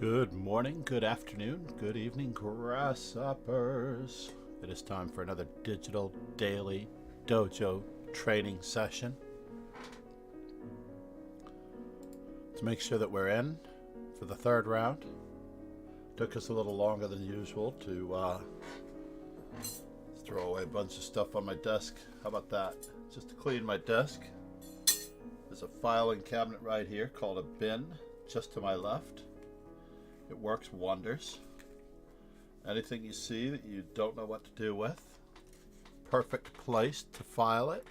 Good morning, good afternoon, good evening, grasshoppers. It is time for another digital daily dojo training session. Let's make sure that we're in for the third round. Took us a little longer than usual to throw away a bunch of stuff on my desk. How about that? Just to clean my desk. There's a filing cabinet right here called a bin just to my left. It works wonders. Anything you see that you don't know what to do with, perfect place to file it.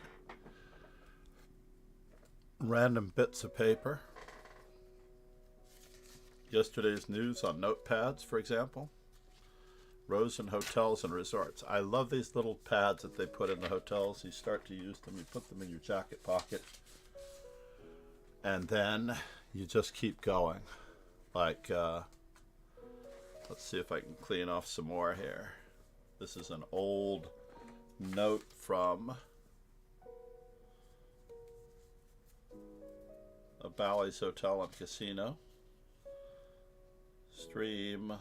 Random bits of paper. Yesterday's news on notepads, for example. Rows in hotels and resorts. I love these little pads that they put in the hotels. You start to use them, you put them in your jacket pocket, and then you just keep going. Like, let's see if I can clean off some more here. This is an old note from a Bally's Hotel and Casino. Stream.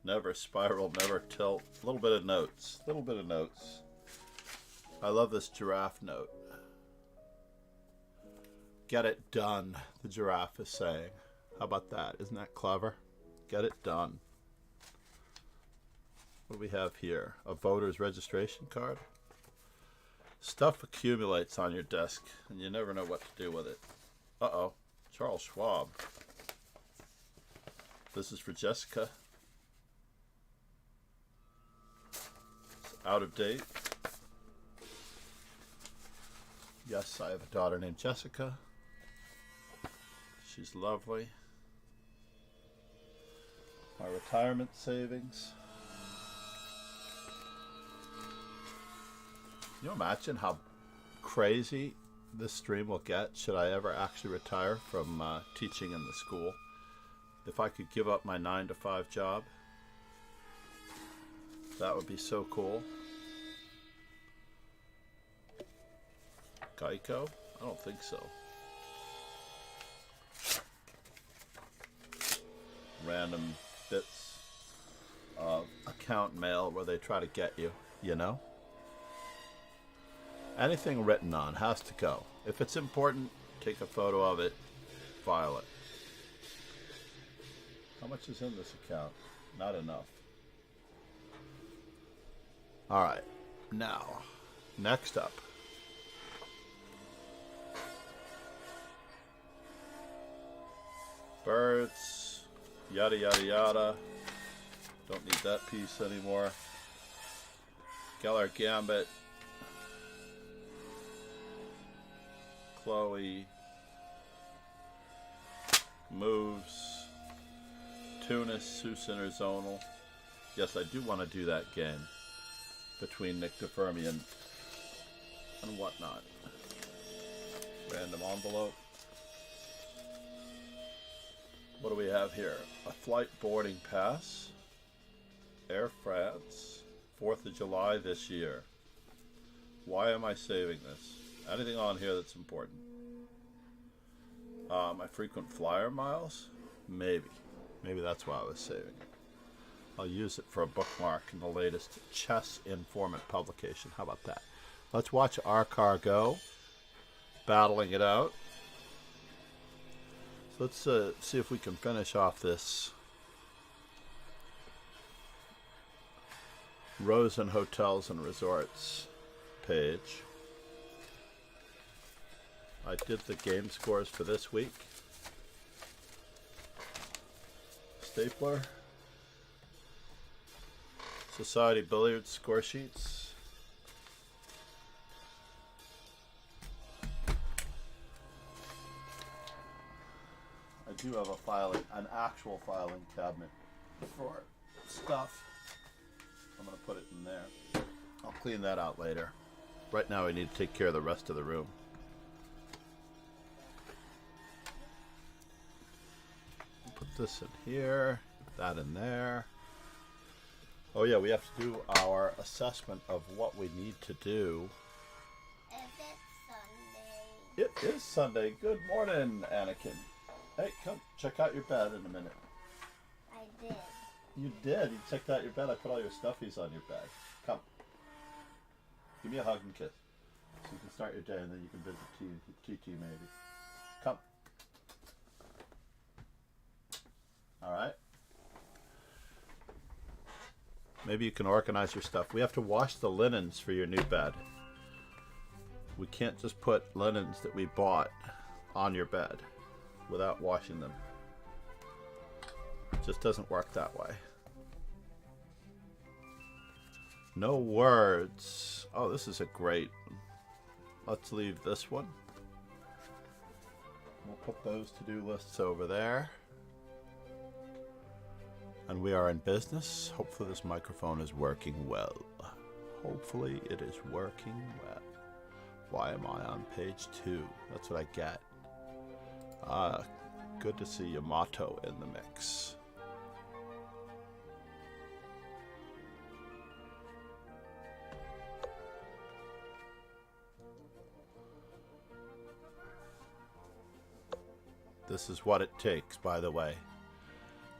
Never spiral, never tilt. A little bit of notes. I love this giraffe note. Get it done, the giraffe is saying. How about that? Isn't that clever? Get it done. What do we have here? A voter's registration card? Stuff accumulates on your desk, and you never know what to do with it. Uh-oh. Charles Schwab. This is for Jessica. It's out of date. Yes, I have a daughter named Jessica. She's lovely. My retirement savings. Can you imagine how crazy this stream will get should I ever actually retire from teaching in the school? If I could give up my 9-to-5 job, that would be so cool. Geico? I don't think so. Random bits of account mail where they try to get you, you know? Anything written on has to go. If it's important, take a photo of it, file it. How much is in this account? Not enough. Alright, now, next up. Birds, yada yada yada. Don't need that piece anymore. Geller Gambit. Chloe. Moves. Tunis, Susan Zonal. Yes, I do want to do that game between Nick DeFermi and whatnot. Random envelope. What do we have here? A flight boarding pass. Air France. 4th of July this year. Why am I saving this? Anything on here that's important? My frequent flyer miles? Maybe. Maybe that's why I was saving it. I'll use it for a bookmark in the latest chess informant publication. How about that? Let's watch our car go. Battling it out. Let's see if we can finish off this Rows in Hotels and Resorts page. I did the game scores for this week. Stapler. Society Billiards score sheets. I do have an actual filing cabinet for stuff. I'm going to put it in there. I'll clean that out later. Right now I need to take care of the rest of the room. Put this in here, put that in there. Oh yeah, we have to do our assessment of what we need to do. Is it Sunday? It is Sunday. Good morning, Anakin. Hey, come check out your bed in a minute. I did. You did? You checked out your bed? I put all your stuffies on your bed. Come. Give me a hug and kiss. So you can start your day and then you can visit TT maybe. Come. Alright? Maybe you can organize your stuff. We have to wash the linens for your new bed. We can't just put linens that we bought on your bed without washing them. It just doesn't work that way. No words. Oh, this is a great one. Let's leave this one. We'll put those to-do lists over there. And we are in business. Hopefully this microphone is working well. Hopefully it is working well. Why am I on page 2? That's what I get. Good to see Yamato in the mix. This is what it takes, by the way.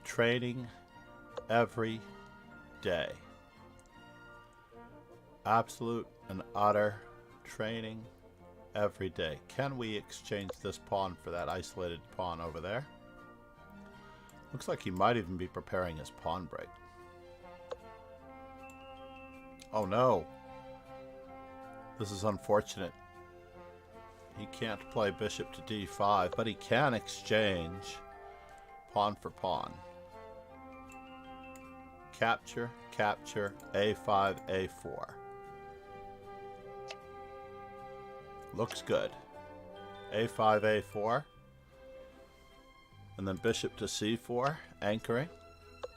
Training every day. Absolute and utter training every day. Can we exchange this pawn for that isolated pawn over there? Looks like he might even be preparing his pawn break. Oh no. This is unfortunate. He can't play bishop to d5, but he can exchange pawn for pawn. Capture, capture, a5, a4. Looks good. a5, a4. And then bishop to c4, anchoring.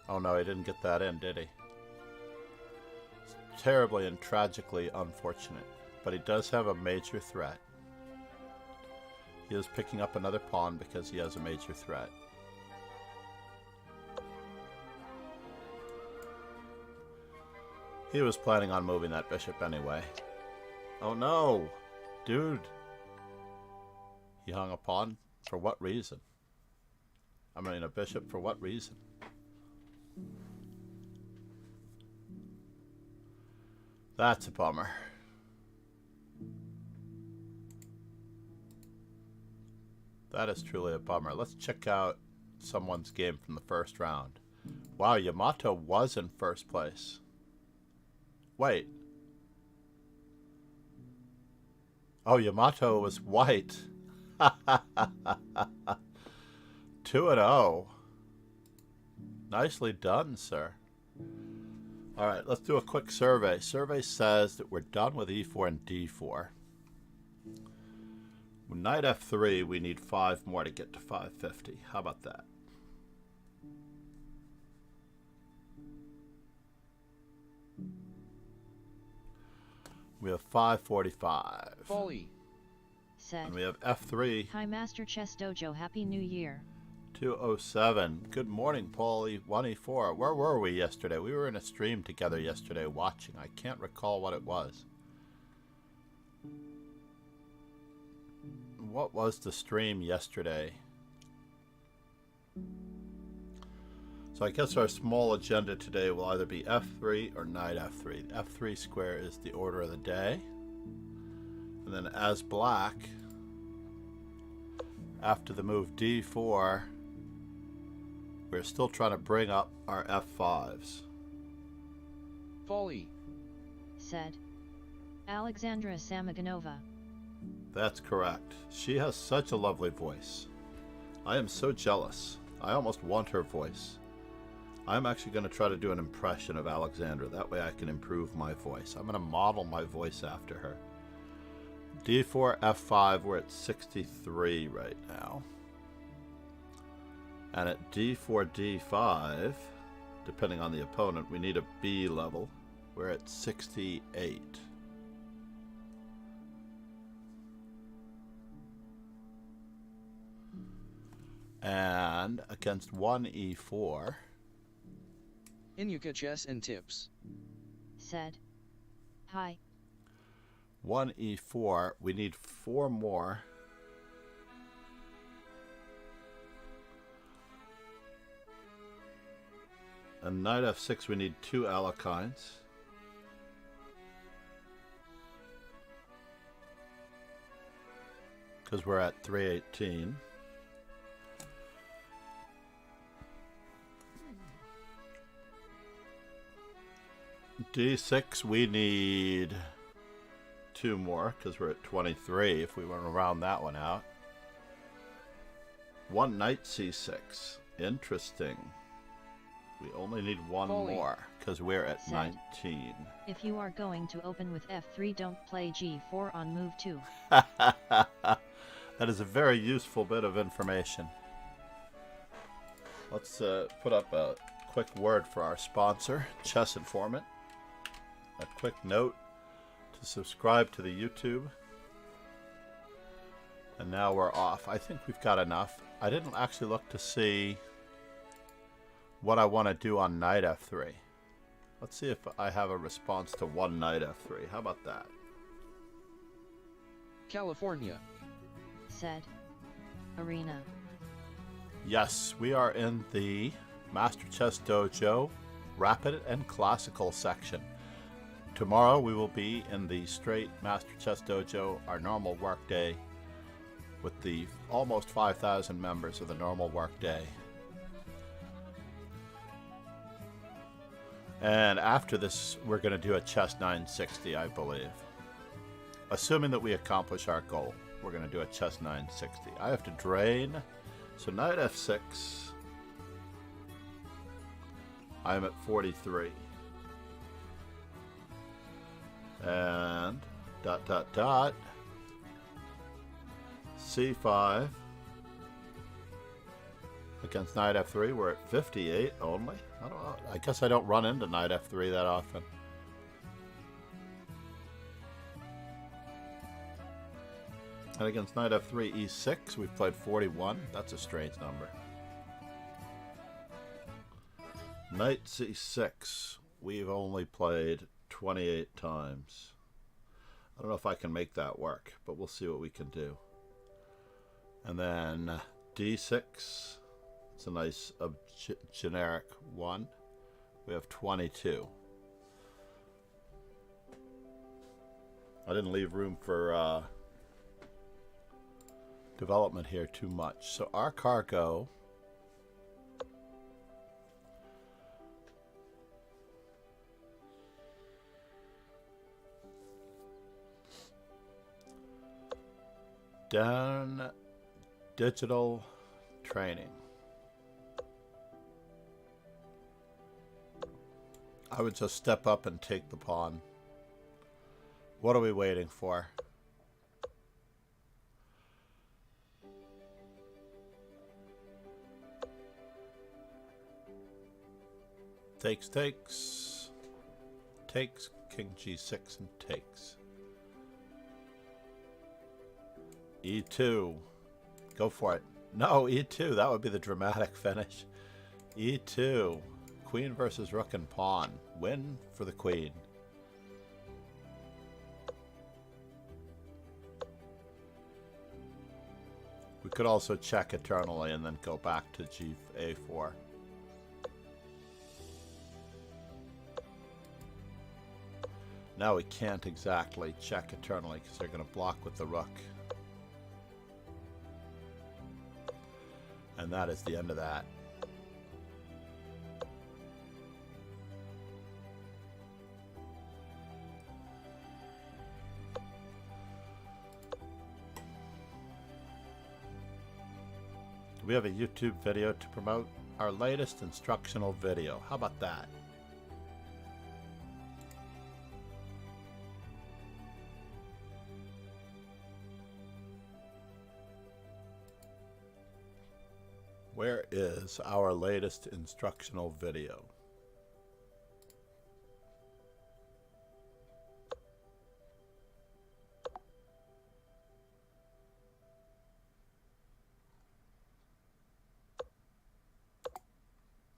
Oh no, he didn't get that in, did he? It's terribly and tragically unfortunate. But he does have a major threat. He is picking up another pawn because he has a major threat. He was planning on moving that bishop anyway. Oh no! Dude! He hung a pawn? For what reason? I mean, a bishop for what reason? That's a bummer. That is truly a bummer. Let's check out someone's game from the first round. Wow, Yamato was in first place. Wait. Oh, Yamato was white. 2-0. Nicely done, sir. Alright, let's do a quick survey. Survey says that we're done with e4 and d4. With knight f3, we need 5 more to get to 550. How about that? We have 545. Folly. Said. And we have f3. Hi, Master Chess Dojo. Happy New Year. 207. Good morning, Paulie. 1E4. Where were we yesterday? We were in a stream together yesterday watching. I can't recall what it was. What was the stream yesterday? So I guess our small agenda today will either be f3 or knight f3. The f3 square is the order of the day. And then as black, after the move d4, we're still trying to bring up our f5s. Folly. Said. Alexandra Samaganova. That's correct. She has such a lovely voice. I am so jealous. I almost want her voice. I'm actually going to try to do an impression of Alexandra. That way I can improve my voice. I'm going to model my voice after her. d4, f5, we're at 63 right now. And at d4, d5, depending on the opponent, we need a B level. We're at 68. And against 1e4. Inuka chess and tips. Said. Hi. 1e4, we need 4 more And knight f6, we need 2 alekines. Because we're at 318. d6, we need 2 more because we're at 23 if we want to round that one out. 1 knight c6. Interesting. We only need 1 Folly. more because we're at Said. 19. If you are going to open with f3, don't play g4 on move 2. That is a very useful bit of information. Let's put up a quick word for our sponsor, Chess Informant. A quick note to subscribe to the YouTube. And now we're off. I think we've got enough. I didn't actually look to see what I want to do on knight f3. Let's see if I have a response to 1 knight f3. How about that? California. Said. Arena. Yes, we are in the Master Chess Dojo Rapid and Classical section. Tomorrow we will be in the straight Master Chess Dojo, our normal workday, with the almost 5,000 members of the normal workday. And after this, we're going to do a chess 960, I believe. Assuming that we accomplish our goal, we're going to do a chess 960. I have to drain. So knight f6. I'm at 43. And ... c5. Against knight f3, we're at 58 only. I don't know. I guess I don't run into knight f3 that often. And against knight f3, e6, we've played 41. That's a strange number. Knight c6, we've only played 28 times. I don't know if I can make that work, but we'll see what we can do. And then d6. It's a nice generic one. We have 22. I didn't leave room for development here too much. So our cargo down digital training. I would just step up and take the pawn. What are we waiting for? Takes, takes. Takes, king g6 and takes. e2. Go for it. No, e2. That would be the dramatic finish. e2. Queen versus rook and pawn. Win for the queen. We could also check eternally and then go back to a4. Now we can't exactly check eternally because they're going to block with the rook. And that is the end of that. We have a YouTube video to promote our latest instructional video. How about that? Where is our latest instructional video?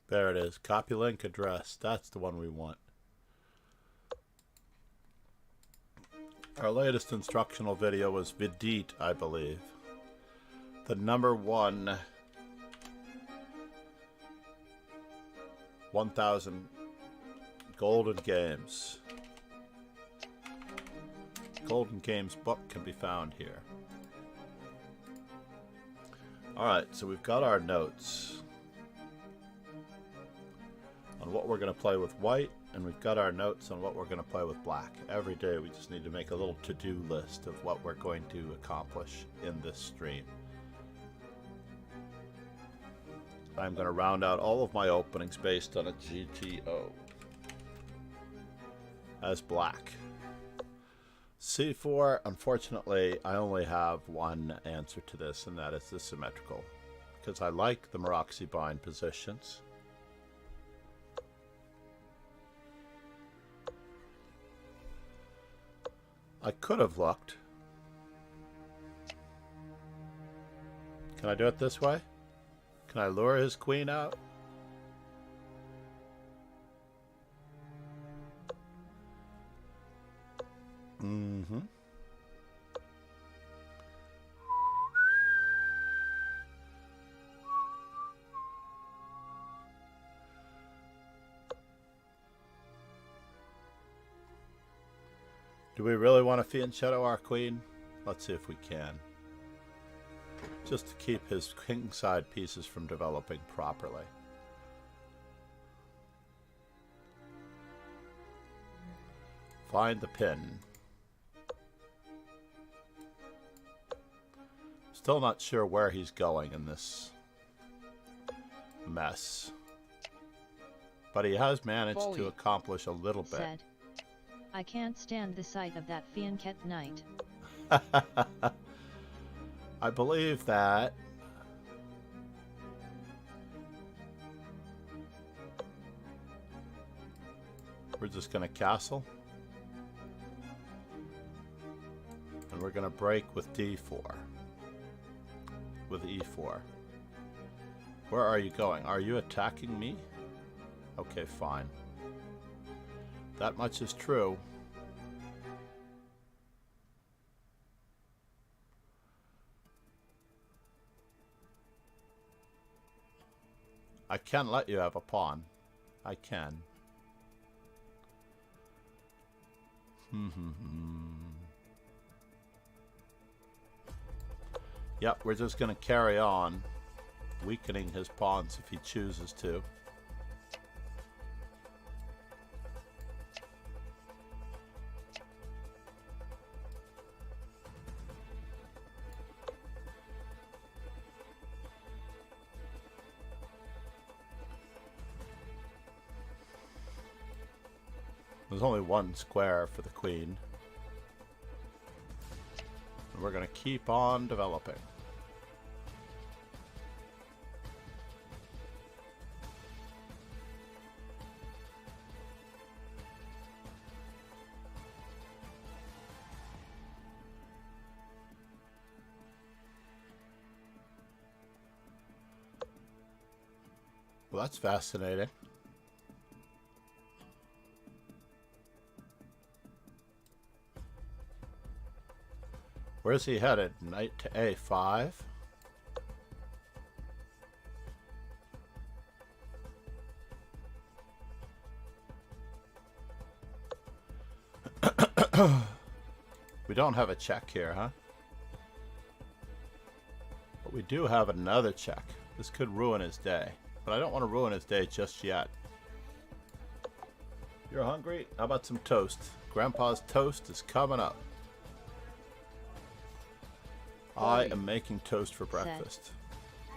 There it is. Copy link address. That's the one we want. Our latest instructional video was Vidit, I believe. The number 1 1,000 golden games. Golden Games book can be found here. Alright, so we've got our notes on what we're going to play with white, and we've got our notes on what we're going to play with black. Every day we just need to make a little to-do list of what we're going to accomplish in this stream. I'm going to round out all of my openings based on a GTO as black. C4, unfortunately, I only have one answer to this, and that is the symmetrical, because I like the Maroxy bind positions. I could have looked. Can I do it this way? Can I lure his queen out? Mm-hmm. Do we really want to fianchetto our queen? Let's see if we can. Just to keep his kingside pieces from developing properly. Find the pin. Still not sure where he's going in this mess. But he has managed to accomplish a little bit. Said, I can't stand the sight of that fianchet knight. I believe that. We're just going to castle. And we're going to break with D4. With E4. Where are you going? Are you attacking me? Okay, fine. That much is true. I can let you have a pawn. I can. Yep, we're just going to carry on, weakening his pawns if he chooses to. There's only one square for the queen. And we're going to keep on developing. Well, that's fascinating. Where's he headed? Knight to A5? We don't have a check here, huh? But we do have another check. This could ruin his day. But I don't want to ruin his day just yet. You're hungry? How about some toast? Grandpa's toast is coming up. I am making toast for breakfast.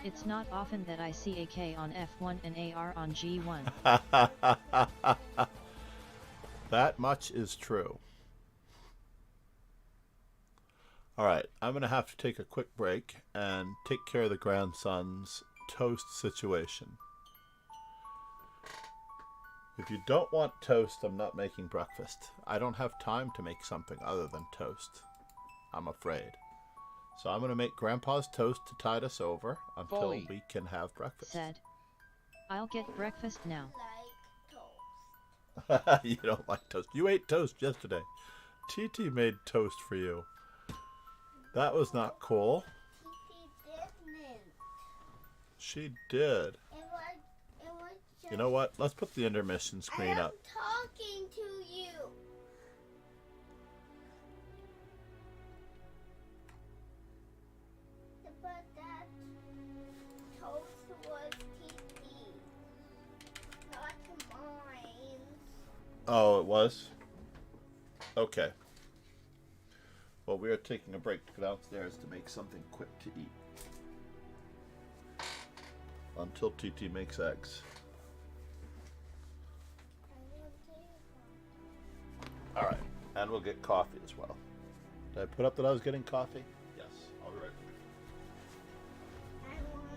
It's not often that I see a K on F1 and AR on G1. That much is true. Alright, I'm going to have to take a quick break and take care of the grandson's toast situation. If you don't want toast, I'm not making breakfast. I don't have time to make something other than toast, I'm afraid. So I'm going to make Grandpa's toast to tide us over until we can have breakfast. Said, I'll get breakfast now. You don't like toast. You ate toast yesterday. TT made toast for you. That was not cool. She didn't. She did. It was You know what? Let's put the intermission screen up. I'm talking to you. But that toast was TT's, not mine. Oh, it was? Okay. Well, we are taking a break to go downstairs to make something quick to eat. Until TT makes eggs. Alright, and we'll get coffee as well. Did I put up that I was getting coffee? Yes, I'll be right back. I want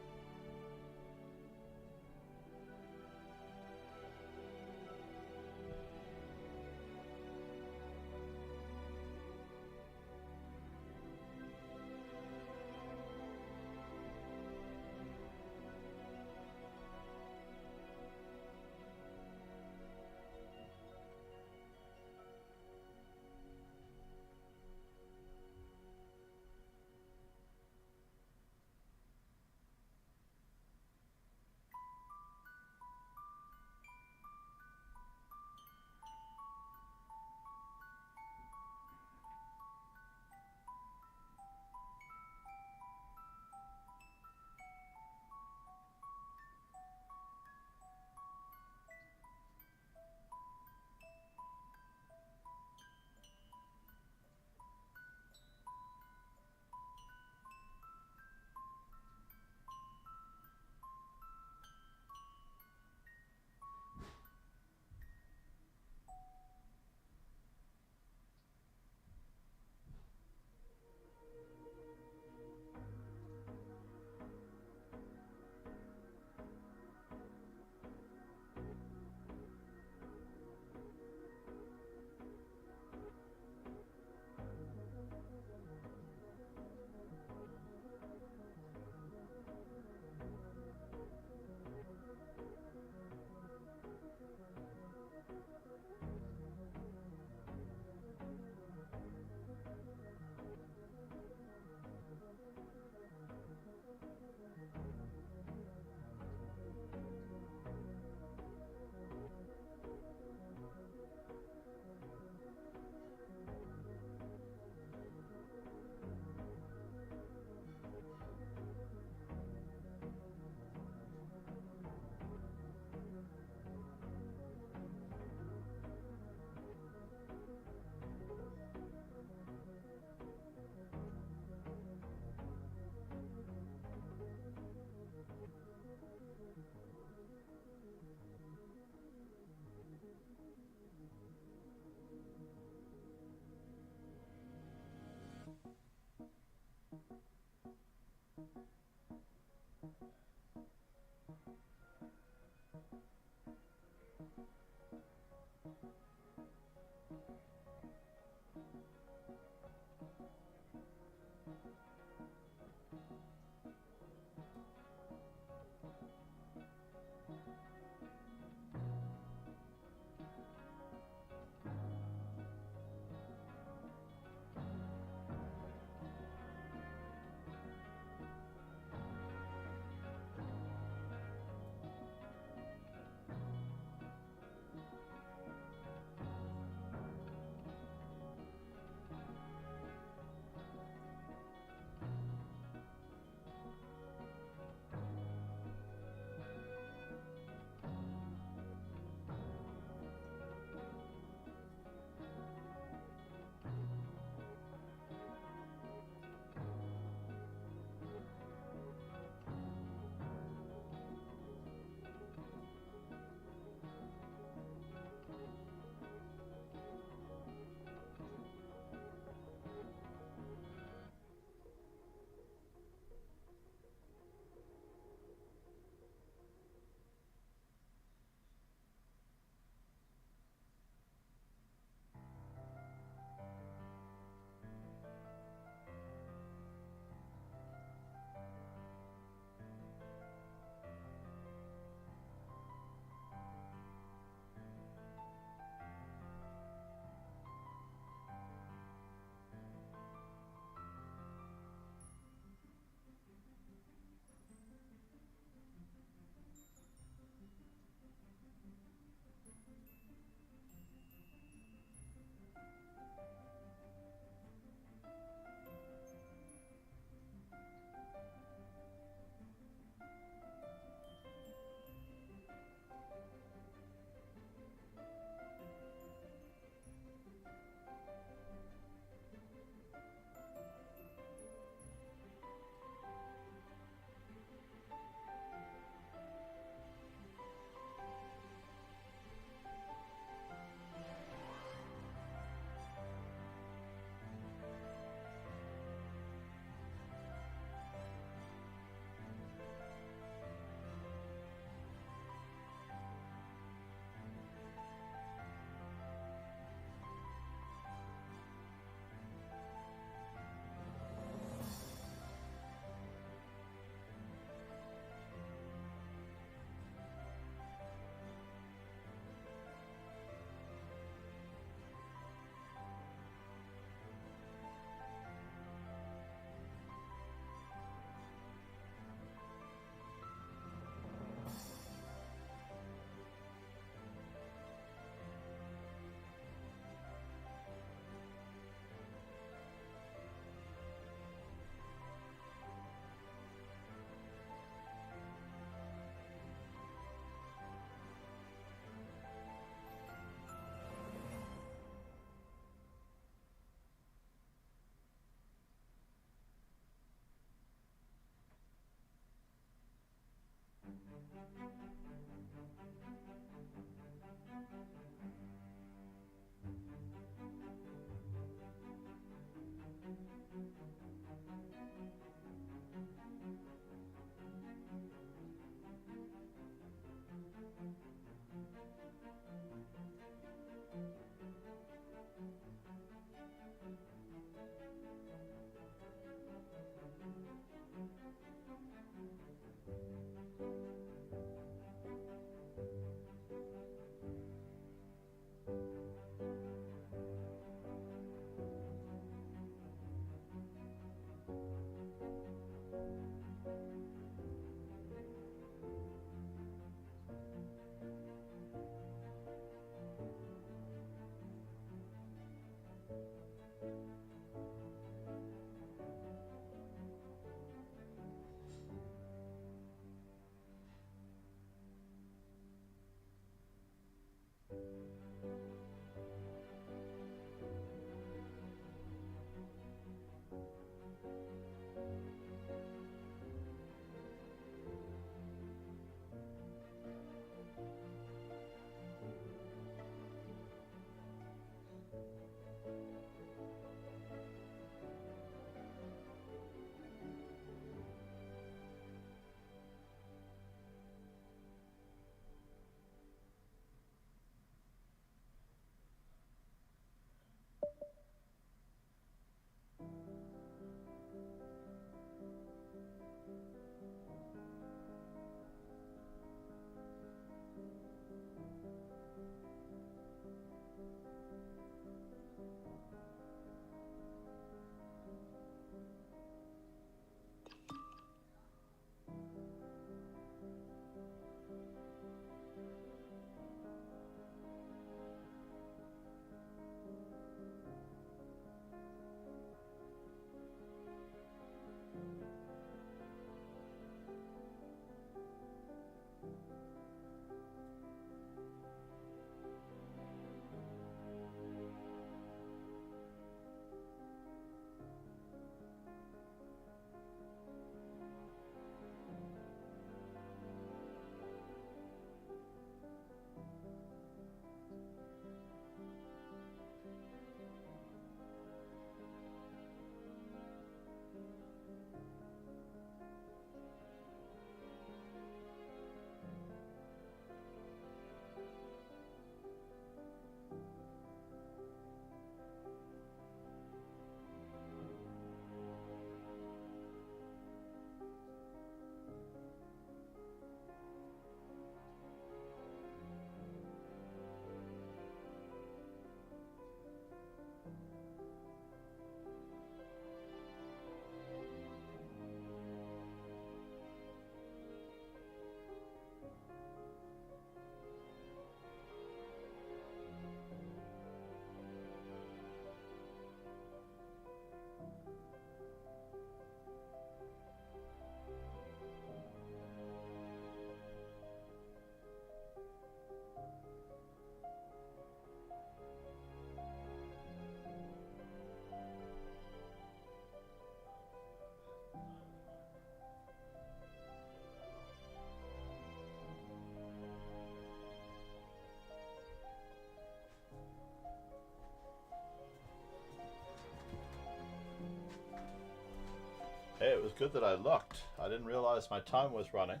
Hey, it was good that I looked. I didn't realize my time was running.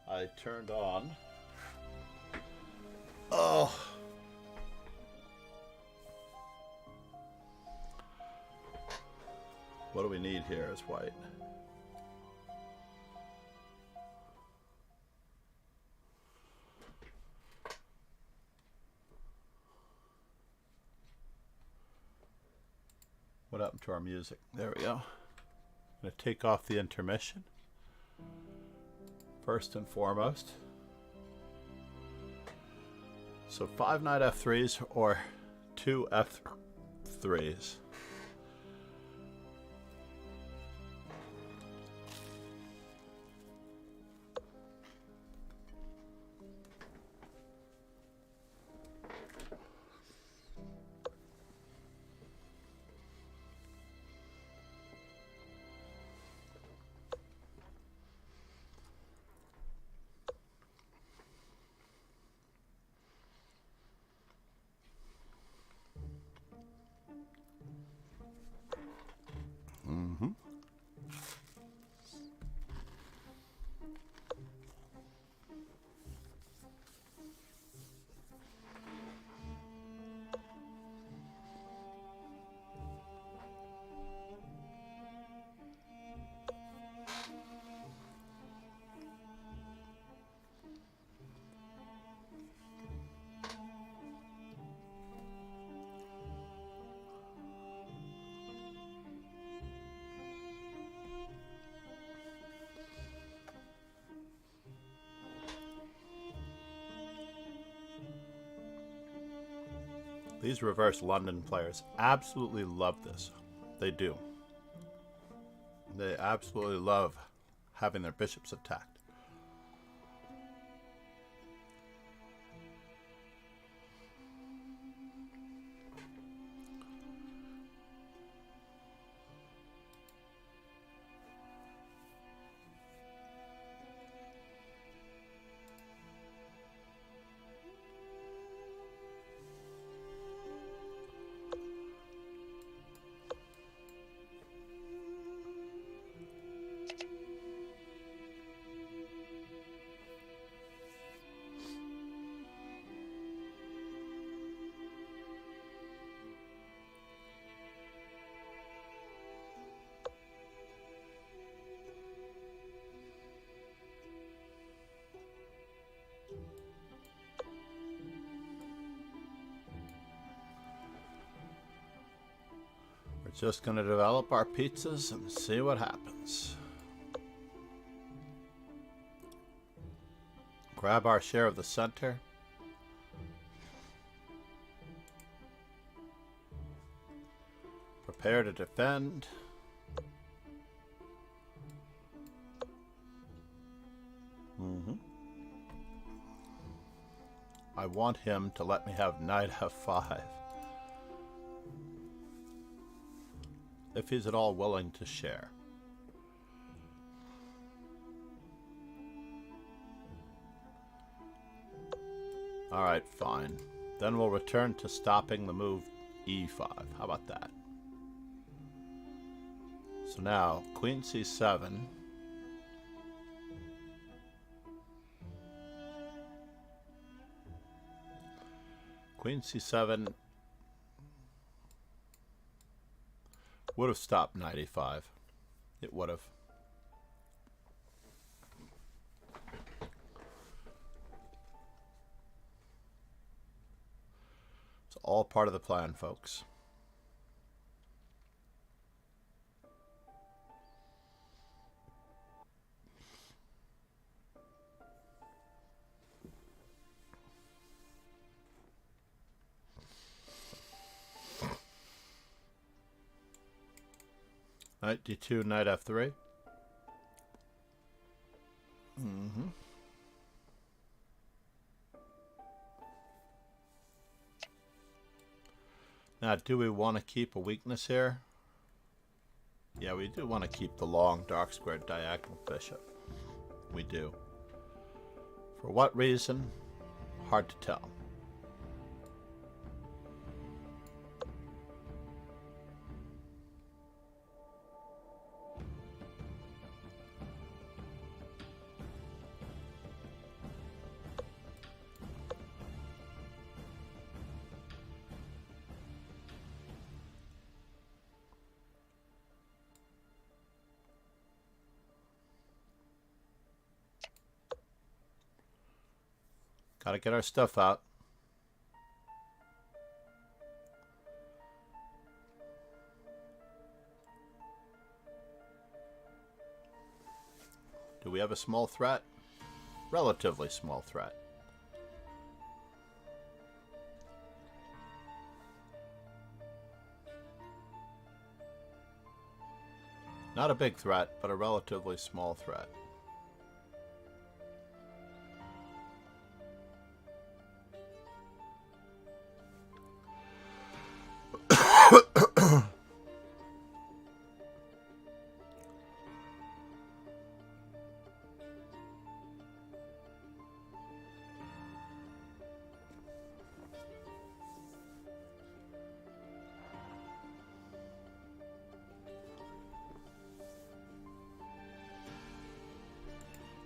I turned on. Oh. What do we need here is white. What happened to our music? There we go. I'm going to take off the intermission. First and foremost. So 5 knight f3s or 2 f3s. These reverse London players absolutely love this. They do. They absolutely love having their bishops attacked. We're just going to develop our pizzas and see what happens. Grab our share of the center. Prepare to defend. I want him to let me have knight f5. If he's at all willing to share. Alright, fine. Then we'll return to stopping the move e5. How about that? So now, queen c7. Queen c7 would have stopped knight e5. It would have. It's all part of the plan, folks. Knight d2, knight f3. Now, do we want to keep a weakness here? Yeah, we do want to keep the long, dark squared diagonal bishop. We do. For what reason? Hard to tell. Gotta get our stuff out. Do we have a small threat? Relatively small threat. Not a big threat, but a relatively small threat.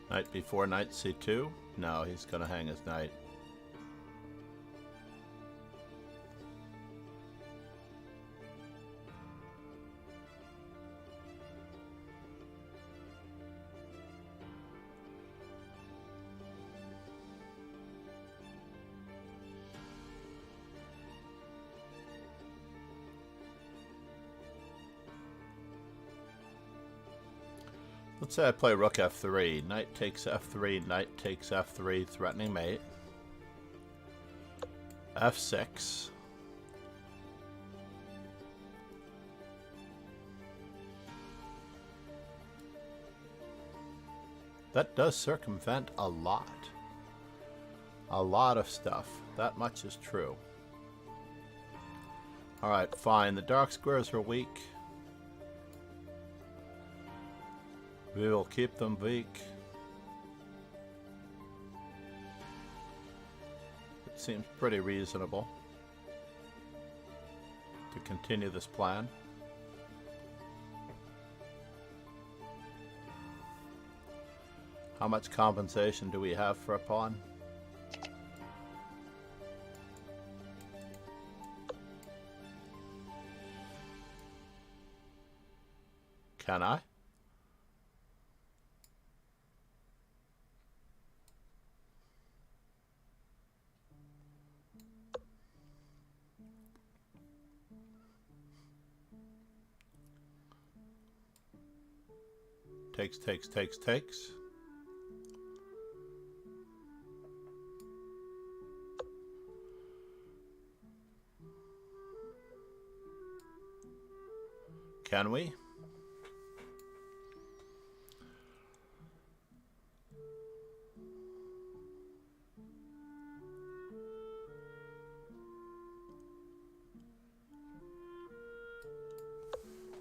Knight b4, knight c2. No, he's going to hang his knight. Let's say I play rook f3, knight takes f3, knight takes f3, threatening mate. f6, That does circumvent a lot. A lot of stuff. That much is true. Alright, fine. The dark squares are weak. We will keep them weak. It seems pretty reasonable to continue this plan. How much compensation do we have for a pawn? Can I? Takes. Can we?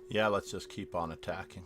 Yeah, let's just keep on attacking.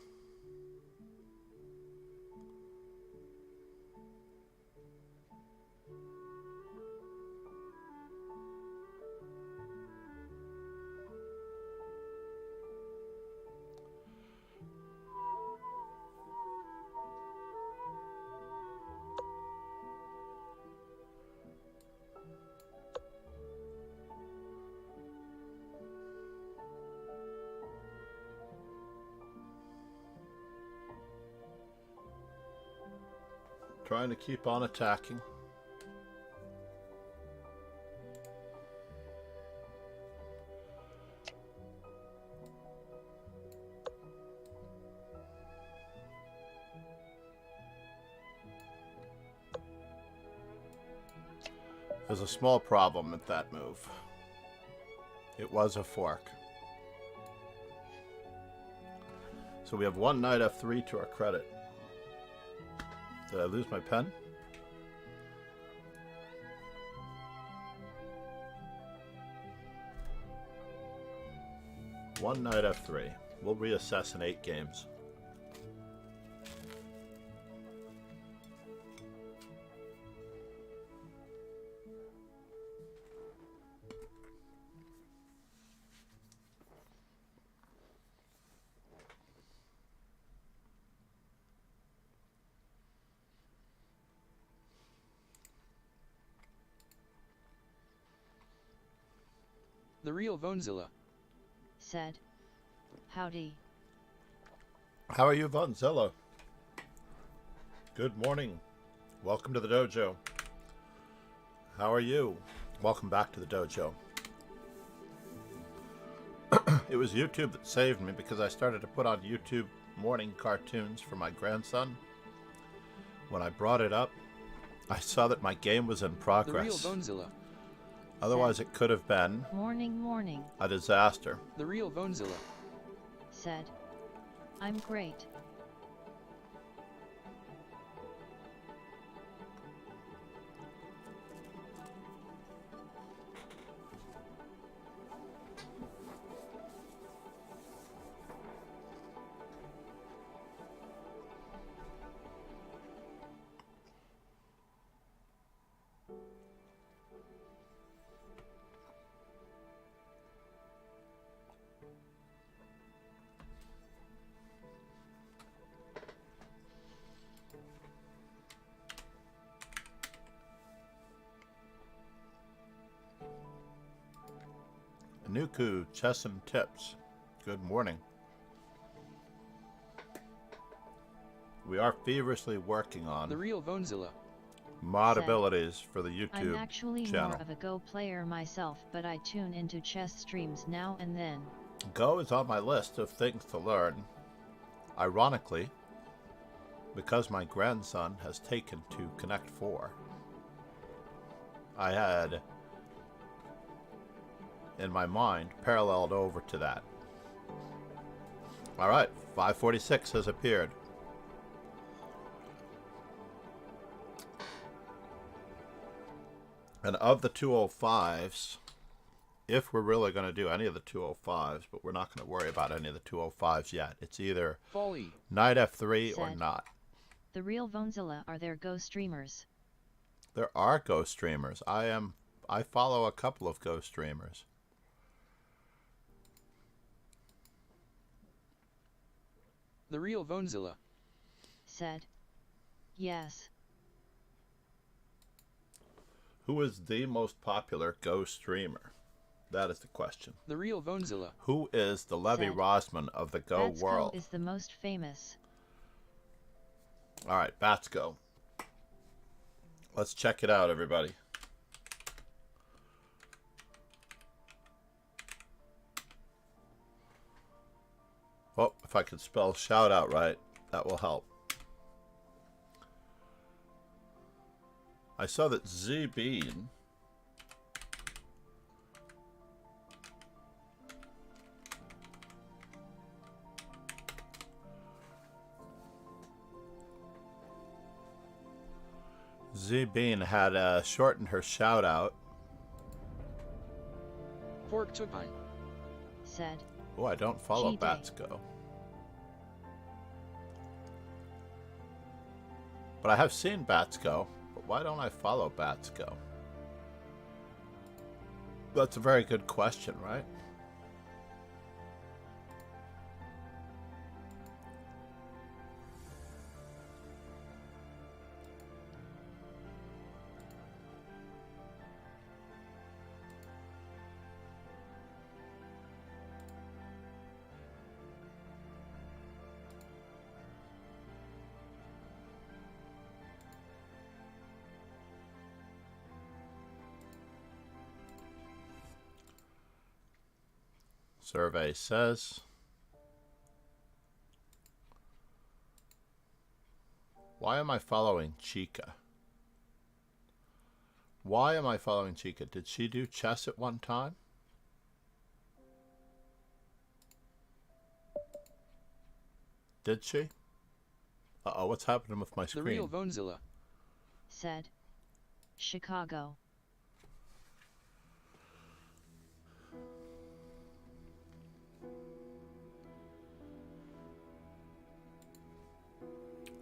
Trying to keep on attacking. There's a small problem with that move. It was a fork. So we have one knight f3 to our credit. Did I lose my pen? One knight f3. We'll reassess in 8 games. The real Vonzilla said, "Howdy." How are you, Vonzilla? Good morning. Welcome to the dojo. How are you? Welcome back to the dojo. It was YouTube that saved me because I started to put on YouTube morning cartoons for my grandson. When I brought it up, I saw that my game was in The real progress. Vonzilla Otherwise, it could have been Morning, a disaster. The real Vonzilla said, "I'm great." Nuku, Chess and Tips. Good morning. We are feverishly working The on real Vonzilla mod Said, abilities for the YouTube I'm actually channel. more of a Go player myself, but I tune into chess streams now and then. Go is on my list of things to learn. Ironically, because my grandson has taken to Connect 4, I had, in my mind, paralleled over to that. Alright, 546 has appeared. And of the 205s, if we're really going to do any of the 205s, but we're not going to worry about any of the 205s yet, it's either Folly. knight f3 or Said. not. The real Vonzilla are their Go streamers. There are Go streamers. I follow a couple of Go streamers. The real Vonzilla. Said. Yes. Who is the most popular Go streamer? That is the question. The real Vonzilla. Who is the Levy Said. Rosman of the Go Batsko world? is the most famous. All right, Batsko. Let's check it out, everybody. Oh, if I could spell shout out right, that will help. I saw that Z Bean had shortened her shout out. Pork Tupine. Said. Oh, I don't follow G-Day. Batsko. But I have seen Batsko. But why don't I follow Batsko? That's a very good question, right? Survey says why am I following Chica? Why am I following Chica? Did she do chess at one time? Did she? Uh-oh, what's happening with my The screen? real Vonzilla. Said. Chicago.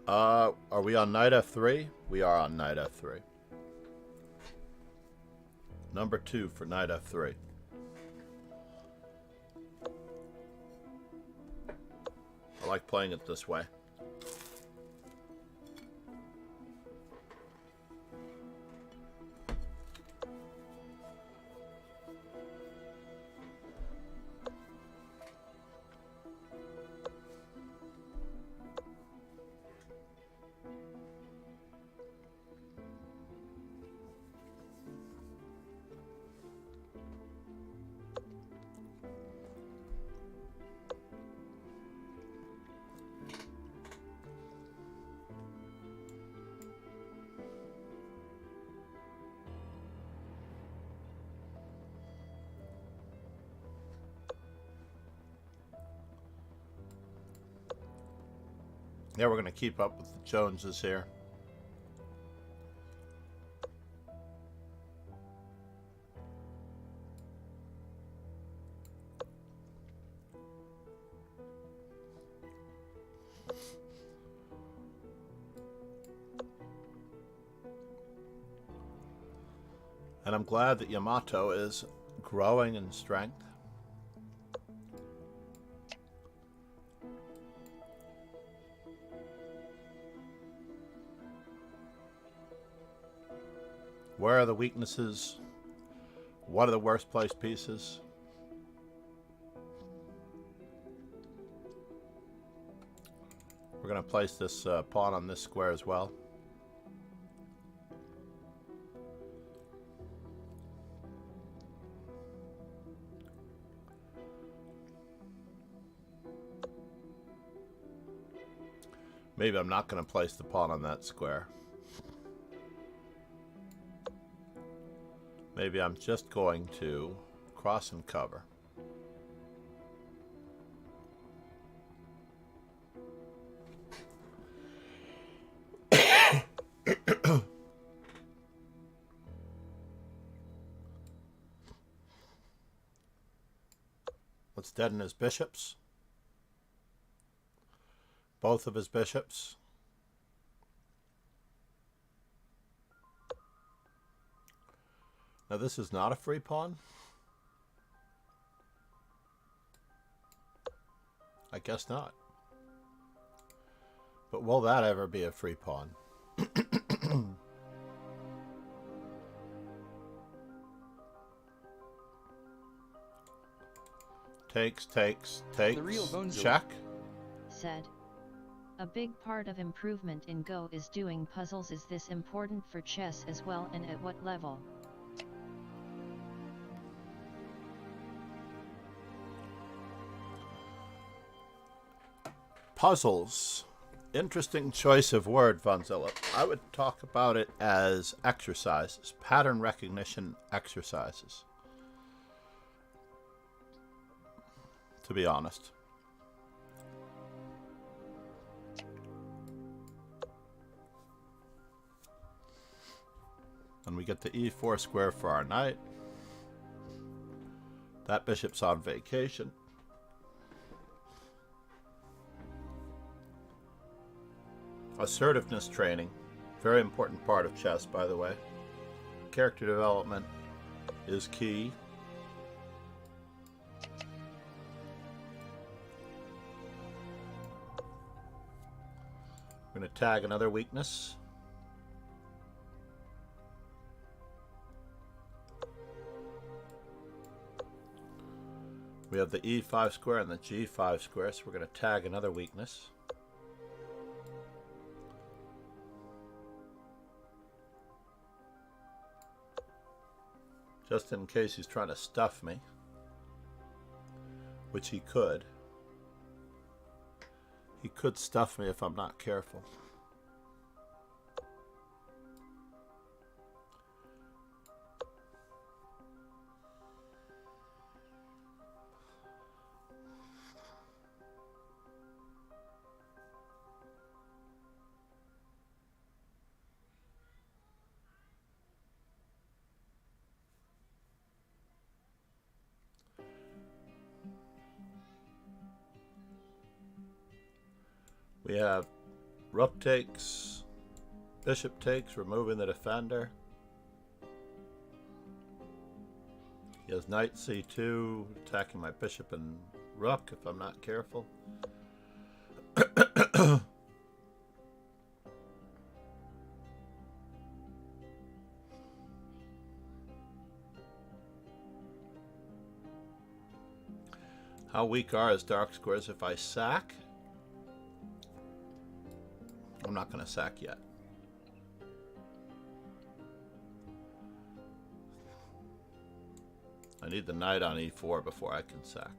Are we on knight f3? We are on knight f3. Number 2 for knight f3. I like playing it this way. Yeah, we're going to keep up with the Joneses here. And I'm glad that Yamato is growing in strength. Where are the weaknesses? What are the worst placed pieces? We're going to place this pawn on this square as well. Maybe I'm not going to place the pawn on that square. Maybe I'm just going to cross and cover. Let's deaden his bishops. Both of his bishops. Now this is not a free pawn. I guess not. But will that ever be a free pawn? Takes, takes, takes. The real Bonezilla. Check. Said. A big part of improvement in Go is doing puzzles. Is this important for chess as well, and at what level? Puzzles. Interesting choice of word, Vonzilla. I would talk about it as exercises, pattern recognition exercises. To be honest. And we get the e4 square for our knight. That bishop's on vacation. Assertiveness training, very important part of chess, by the way. Character development is key. We're going to tag another weakness. We have the e5 square and the g5 square, so we're going to tag another weakness. Just in case he's trying to stuff me, which he could. He could stuff me if I'm not careful. We have rook takes, bishop takes, removing the defender. He has knight c2, attacking my bishop and rook if I'm not careful. How weak are his dark squares if I sack? I'm not going to sack yet. I need the knight on e4 before I can sack.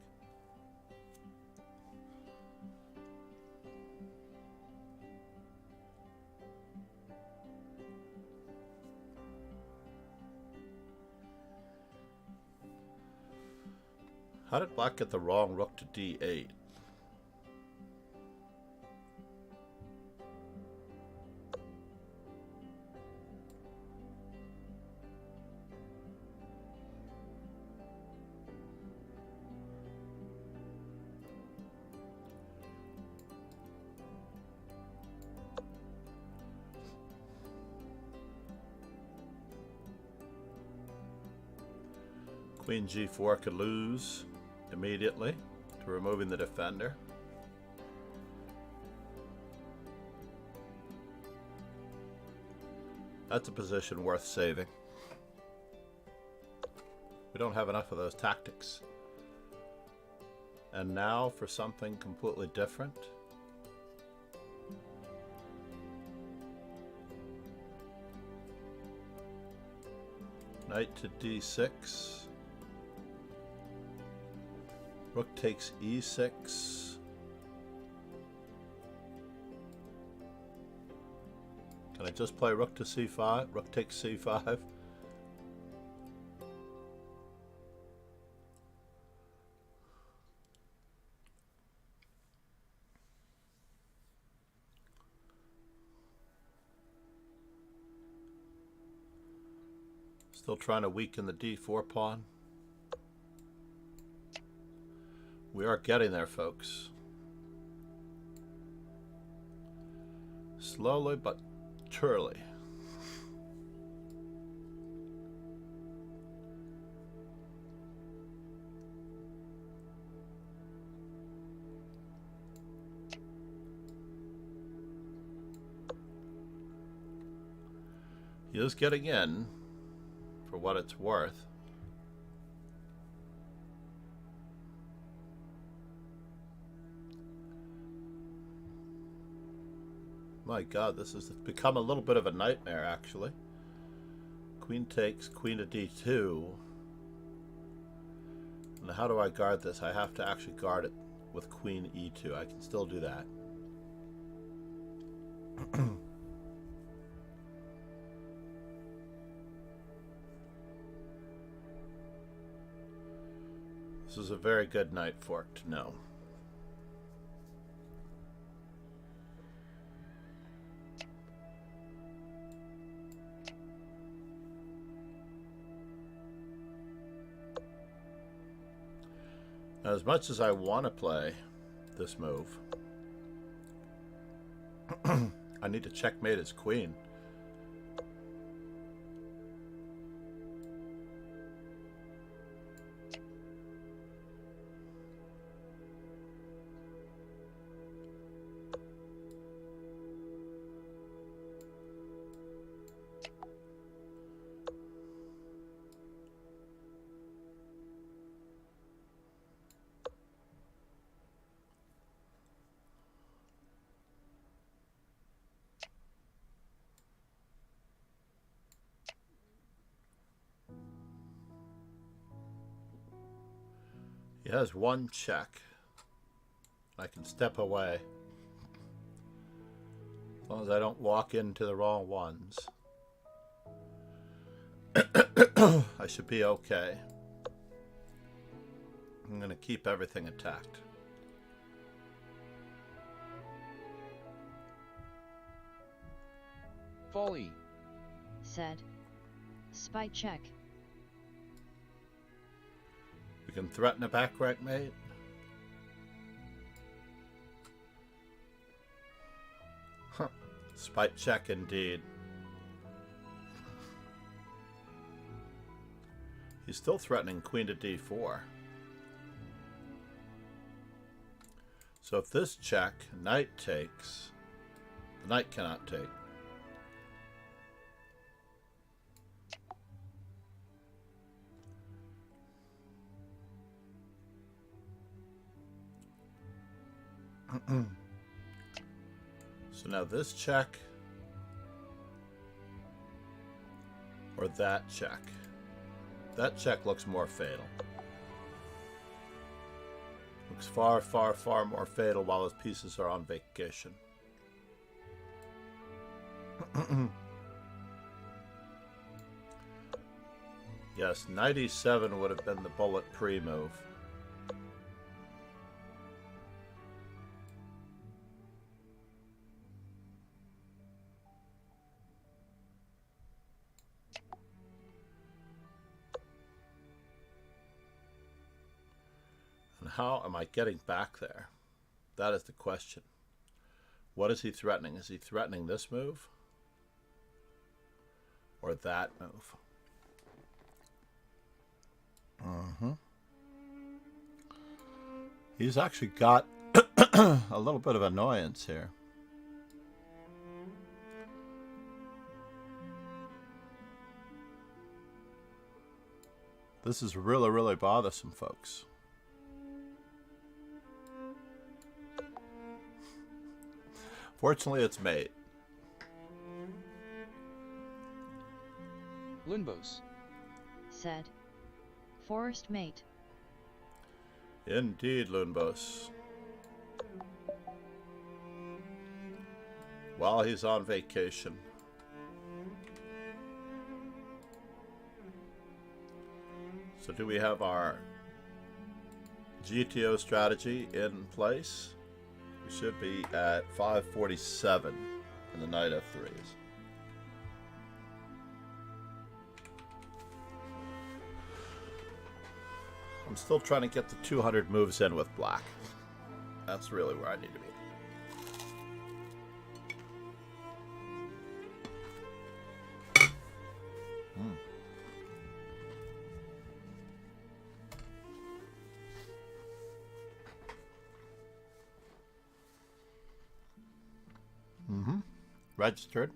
How did black get the wrong rook to d8? Queen g4 could lose immediately to removing the defender. That's a position worth saving. We don't have enough of those tactics. And now for something completely different. Knight to d6. Rook takes e6. Can I just play rook to c5? Rook takes c5. Still trying to weaken the d4 pawn. We are getting there, folks. Slowly but surely. He is getting in, for what it's worth. My God, this has become a little bit of a nightmare, actually. Queen takes, queen to d2. And how do I guard this? I have to actually guard it with queen e2. I can still do that. This is a very good knight fork to know. Now, as much as I want to play this move, I need to checkmate his queen. He has one check. I can step away. As long as I don't walk into the wrong ones. I should be okay. I'm going to keep everything intact. Folly. Said. Spy check. We can threaten a back rank mate. Huh. Spite check indeed. He's still threatening queen to d4. So if this check, knight takes, the knight cannot take. So now this check or that check. That check looks more fatal. Looks far, far, far more fatal while his pieces are on vacation. Yes, knight e7 would have been the bullet pre-move. How am I getting back there? That is the question. What is he threatening? Is he threatening this move? Or that move? He's actually got a little bit of annoyance here. This is really, really bothersome, folks. Fortunately, it's mate. Lunbos. Said. Forest mate. Indeed, Lunbos. While he's on vacation. So do we have our GTO strategy in place? We should be at 547 in the knight f3s. I'm still trying to get the 200 moves in with black. That's really where I need to be. Registered.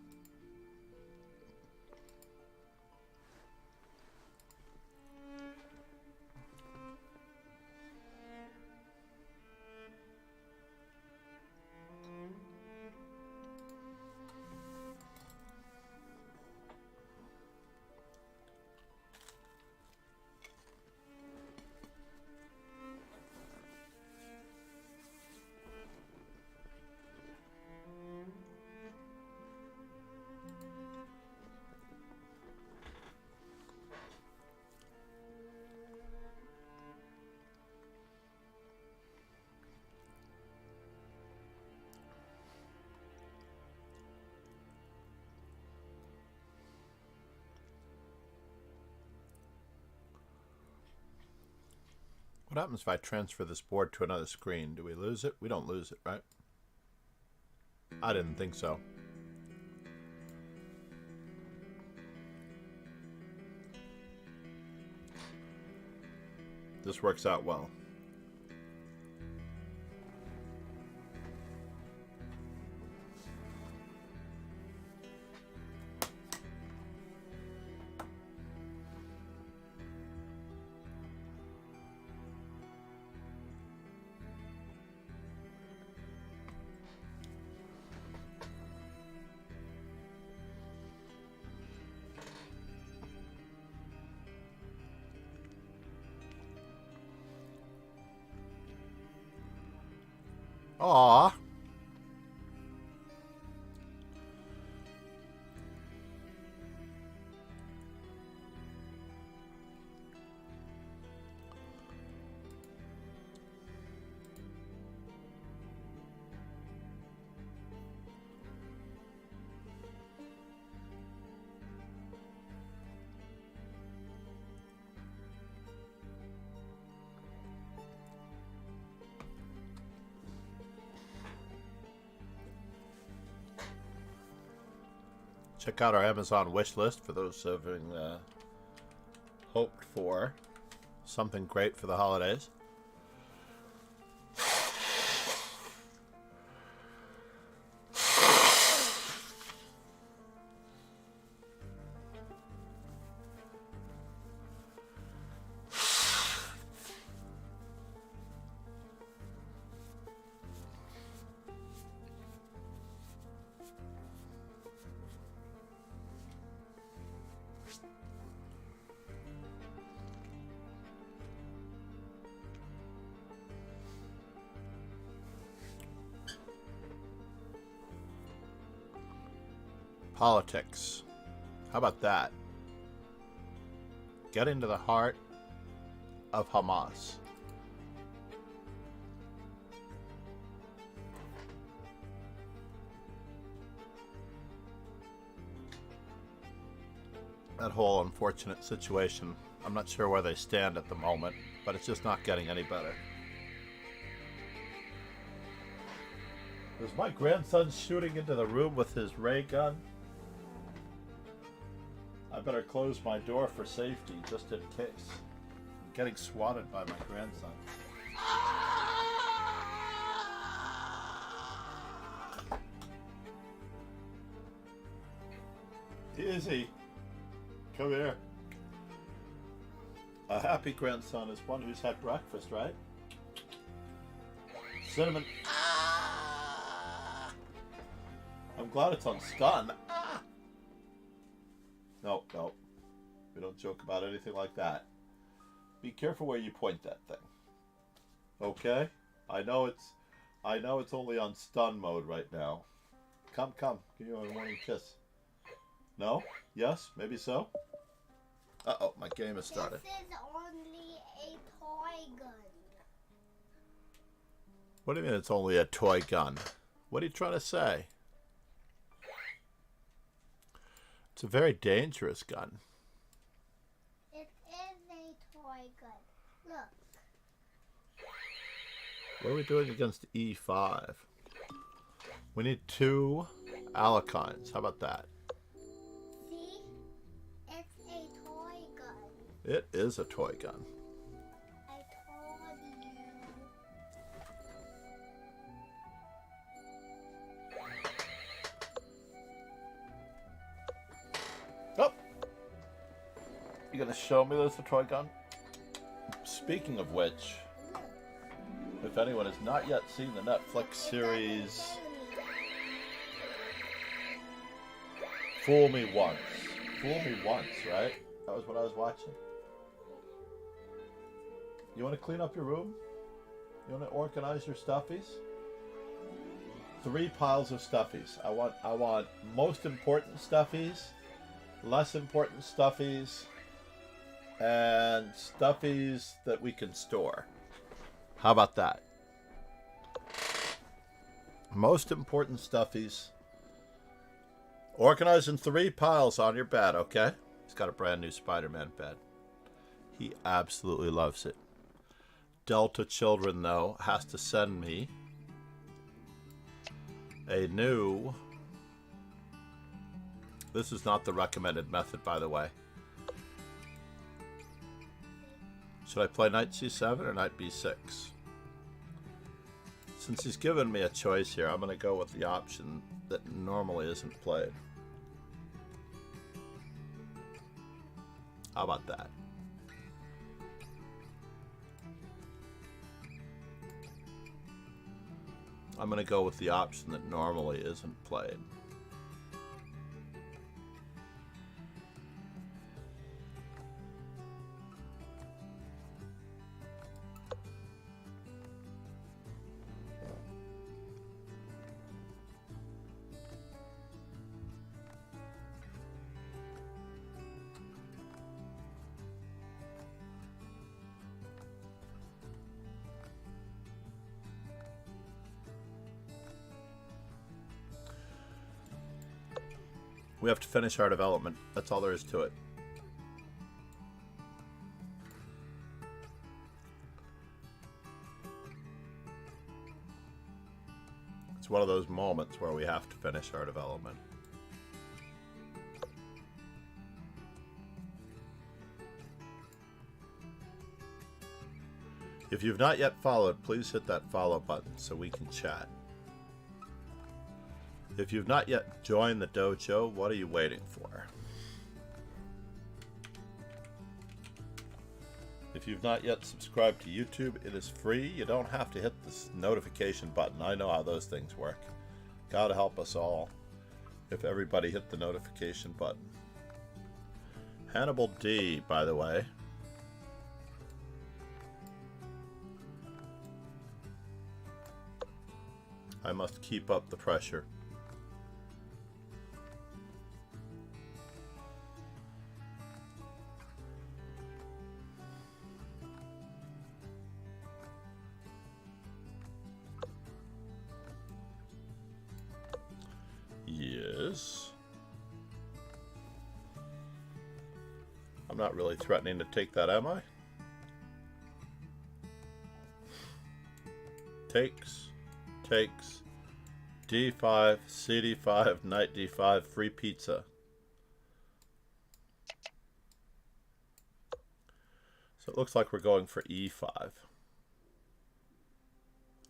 What happens if I transfer this board to another screen? Do we lose it? We don't lose it, right? I didn't think so. This works out well. Aww. Check out our Amazon wish list for those having hoped for something great for the holidays. Politics. How about that? Get into the heart of Hamas. That whole unfortunate situation, I'm not sure where they stand at the moment, but it's just not getting any better. Is my grandson shooting into the room with his ray gun? I better close my door for safety, just in case. I'm getting swatted by my grandson. Easy. Come here. A happy grandson is one who's had breakfast, right? Cinnamon. I'm glad it's on stun. No, no. We don't joke about anything like that. Be careful where you point that thing. Okay? I know it's only on stun mode right now. Come. Give you a morning kiss. No? Yes? Maybe so? Uh-oh, my game has started. This is only a toy gun. What do you mean it's only a toy gun? What are you trying to say? It's a very dangerous gun. It is a toy gun. Look. What are we doing against E5? We need 2 alkynes. How about that? See? It's a toy gun. It is a toy gun. I told you. Oh! You gonna show me there's a toy gun? Speaking of which, if anyone has not yet seen the Netflix series Fool Me Once. Fool Me Once, right? That was what I was watching. You want to clean up your room? You want to organize your stuffies? 3 piles of stuffies. I want most important stuffies, less important stuffies, and stuffies that we can store. How about that? Most important stuffies. Organized in 3 piles on your bed, okay? He's got a brand new Spider-Man bed. He absolutely loves it. Delta Children, though, has to send me a new... This is not the recommended method, by the way. Should I play knight c7 or knight b6? Since he's given me a choice here, I'm going to go with the option that normally isn't played. How about that? I'm going to go with the option that normally isn't played. We have to finish our development. That's all there is to it. It's one of those moments where we have to finish our development. If you've not yet followed, please hit that follow button so we can chat. If you've not yet joined the dojo, what are you waiting for? If you've not yet subscribed to YouTube, it is free. You don't have to hit this notification button. I know how those things work. God help us all if everybody hit the notification button. Hannibal D, by the way. I must keep up the pressure. Yes. I'm not really threatening to take that, am I? Takes, D5, CD5, knight D5, free pizza. So it looks like we're going for E5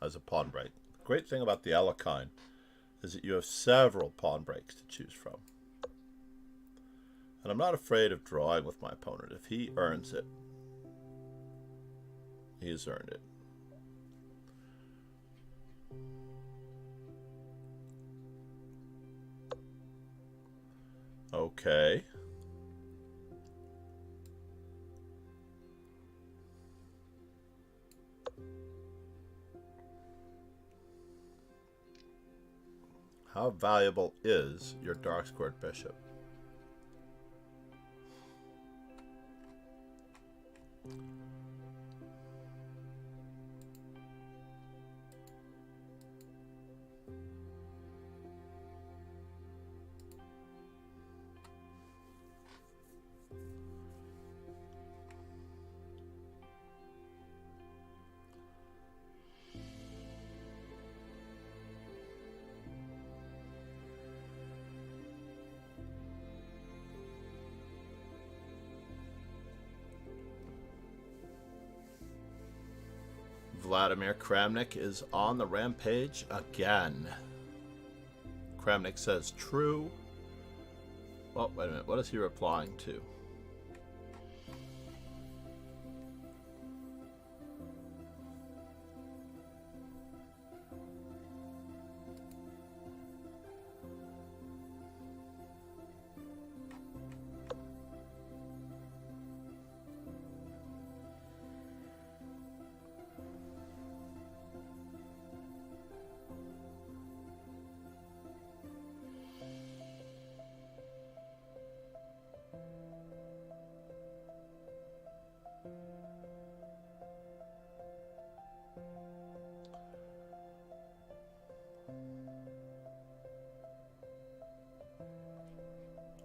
as a pawn break. The great thing about the Alekhine is that you have several pawn breaks to choose from. And I'm not afraid of drawing with my opponent. If he earns it, he has earned it. Okay. How valuable is your dark squared bishop? Vladimir Kramnik is on the rampage again. Kramnik says true. Oh, wait a minute. What is he replying to?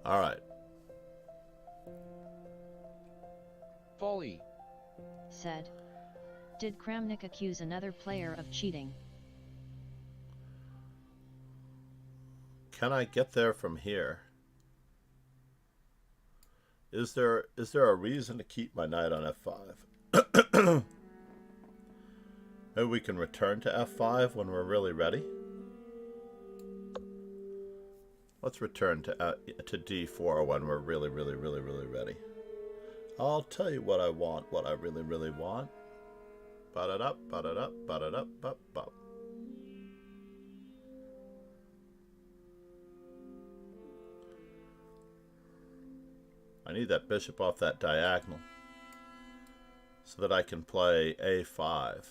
All right. Folly. Said. Did Kramnik accuse another player of cheating? Can I get there from here? Is there a reason to keep my knight on f5? Maybe we can return to f5 when we're really ready. Let's return to d4 when we're really ready. I'll tell you what I want, what I really want. Ba-da-da, ba-da-da, ba-da-da, ba-ba. I need that bishop off that diagonal so that I can play a5.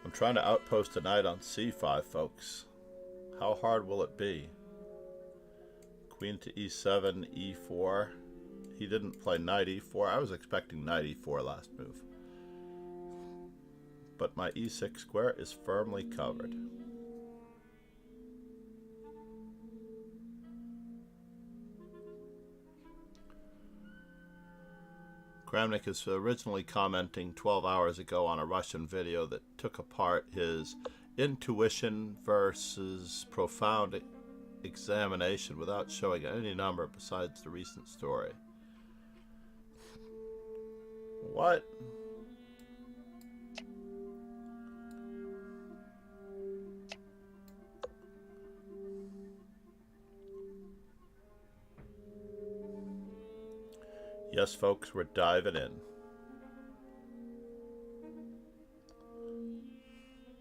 I'm trying to outpost a knight on c5, folks. How hard will it be? Queen to e7, e4. He didn't play knight e4. I was expecting knight e4 last move. But my e6 square is firmly covered. Kramnik is originally commenting 12 hours ago on a Russian video that took apart his intuition versus profound examination without showing any number besides the recent story. What? Yes, folks, we're diving in.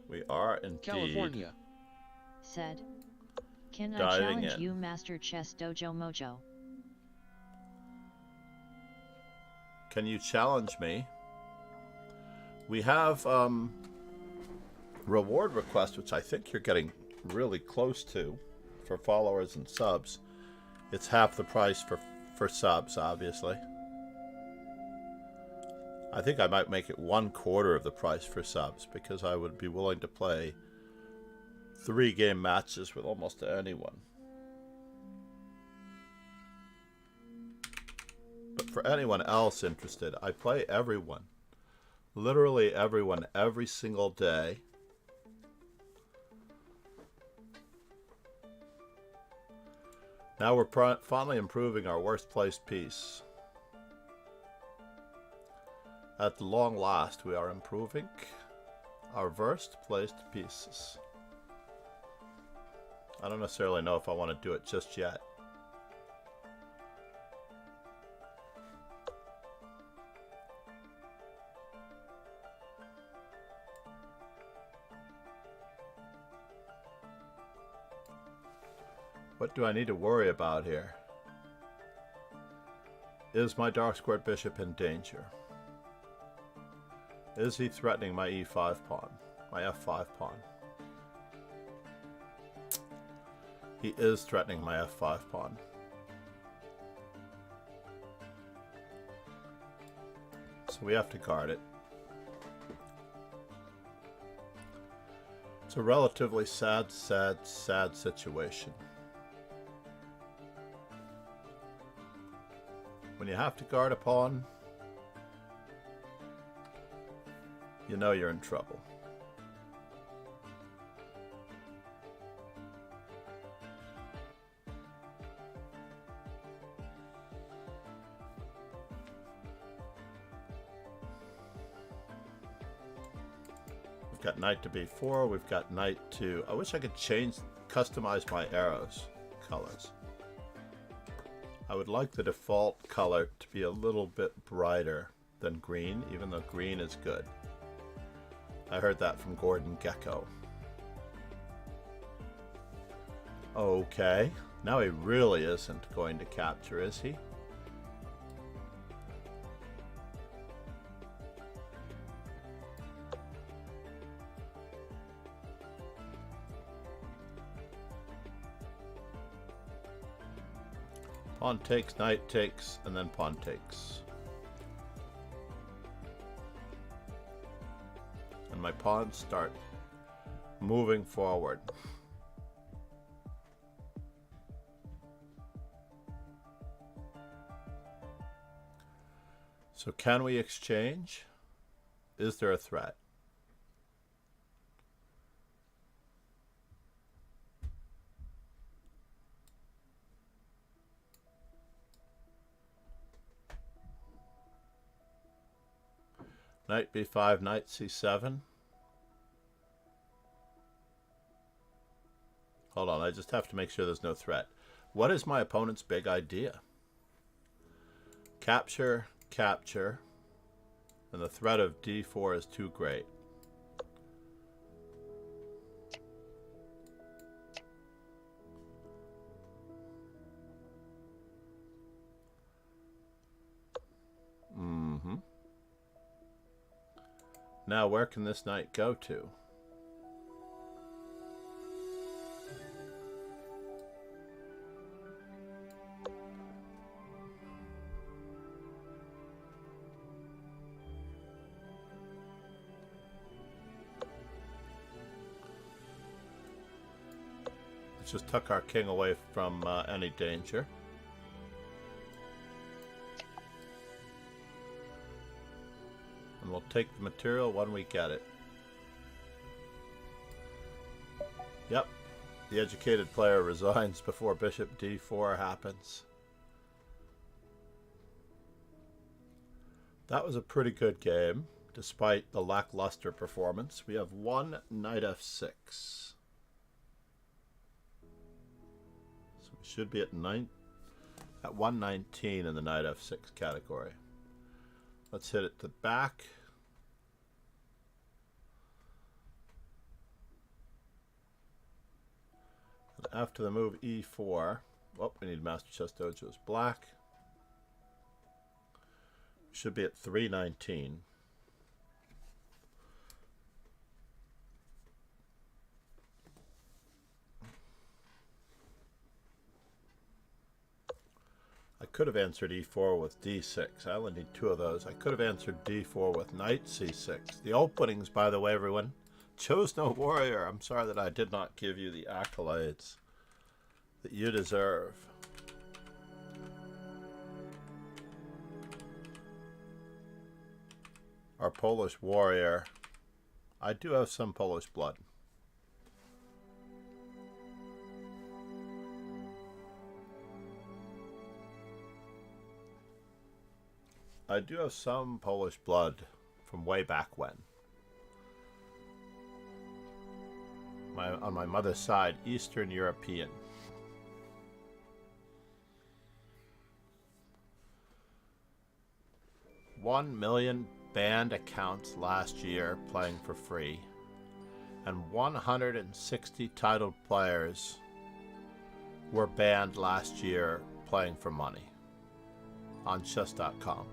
We are indeed. California. Said. Can I Diving challenge in. you, Master Chess Dojo Mojo? Can you challenge me? We have reward request, which I think you're getting really close to for followers and subs. It's half the price for subs, obviously. I think I might make it 1/4 of the price for subs because I would be willing to play 3-game matches with almost anyone. But for anyone else interested, I play everyone. Literally everyone every single day. Now we're finally improving our worst placed piece. At long last, we are improving our worst placed pieces. I don't necessarily know if I want to do it just yet. What do I need to worry about here? Is my dark squared bishop in danger? Is he threatening my e5 pawn? My f5 pawn? He is threatening my f5 pawn. So we have to guard it. It's a relatively sad situation. When you have to guard a pawn, you know you're in trouble. got knight to b4. We've got knight to... I wish I could customize my arrows colors. I would like the default color to be a little bit brighter than green, even though green is good. I heard that from Gordon Gekko. Okay, now he really isn't going to capture, is he? Pawn takes, knight takes, and then pawn takes. And my pawns start moving forward. So can we exchange? Is there a threat? Knight b5, knight c7. Hold on, I just have to make sure there's no threat. What is my opponent's big idea? Capture, capture, and the threat of d4 is too great. Now, where can this knight go to? Let's just tuck our king away from any danger. And we'll take the material when we get it. Yep, the educated player resigns before bishop d4 happens. That was a pretty good game, despite the lackluster performance. We have one knight f6. So we should be at 119 in the knight f6 category. Let's hit it to back. And after the move e4, oh, we need Master Chess Dojo's black. We should be at 319. I could have answered e4 with d6. I only need two of those. I could have answered d4 with knight c6. The openings, by the way, everyone. Chose no warrior. I'm sorry that I did not give you the accolades that you deserve. Our Polish warrior. I do have some Polish blood. I do have some Polish blood from way back when. On my mother's side, Eastern European. $1 million banned accounts last year playing for free, and 160 titled players were banned last year playing for money on chess.com.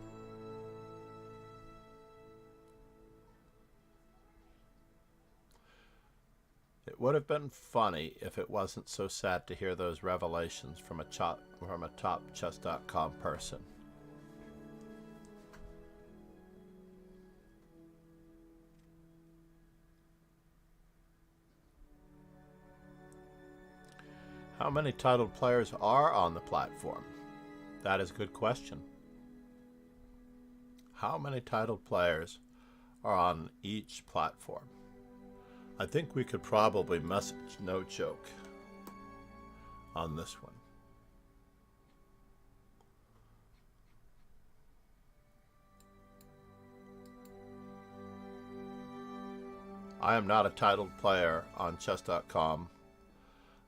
It would have been funny if it wasn't so sad to hear those revelations from a top chess.com person. How many titled players are on the platform? That is a good question. How many titled players are on each platform? I think we could probably message no joke on this one. I am not a titled player on chess.com.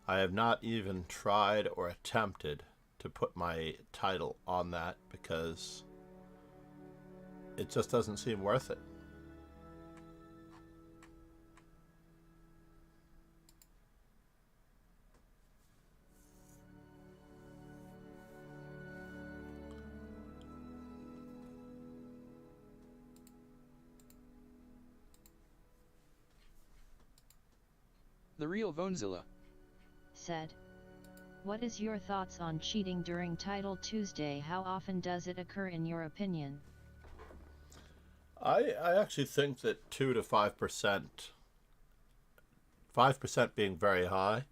I have not even tried or attempted to put my title on that because it just doesn't seem worth it. The real Vonzilla said, "What is your thoughts on cheating during Title Tuesday? How often does it occur in your opinion?" I actually think that 2 to 5%, 5% being very high,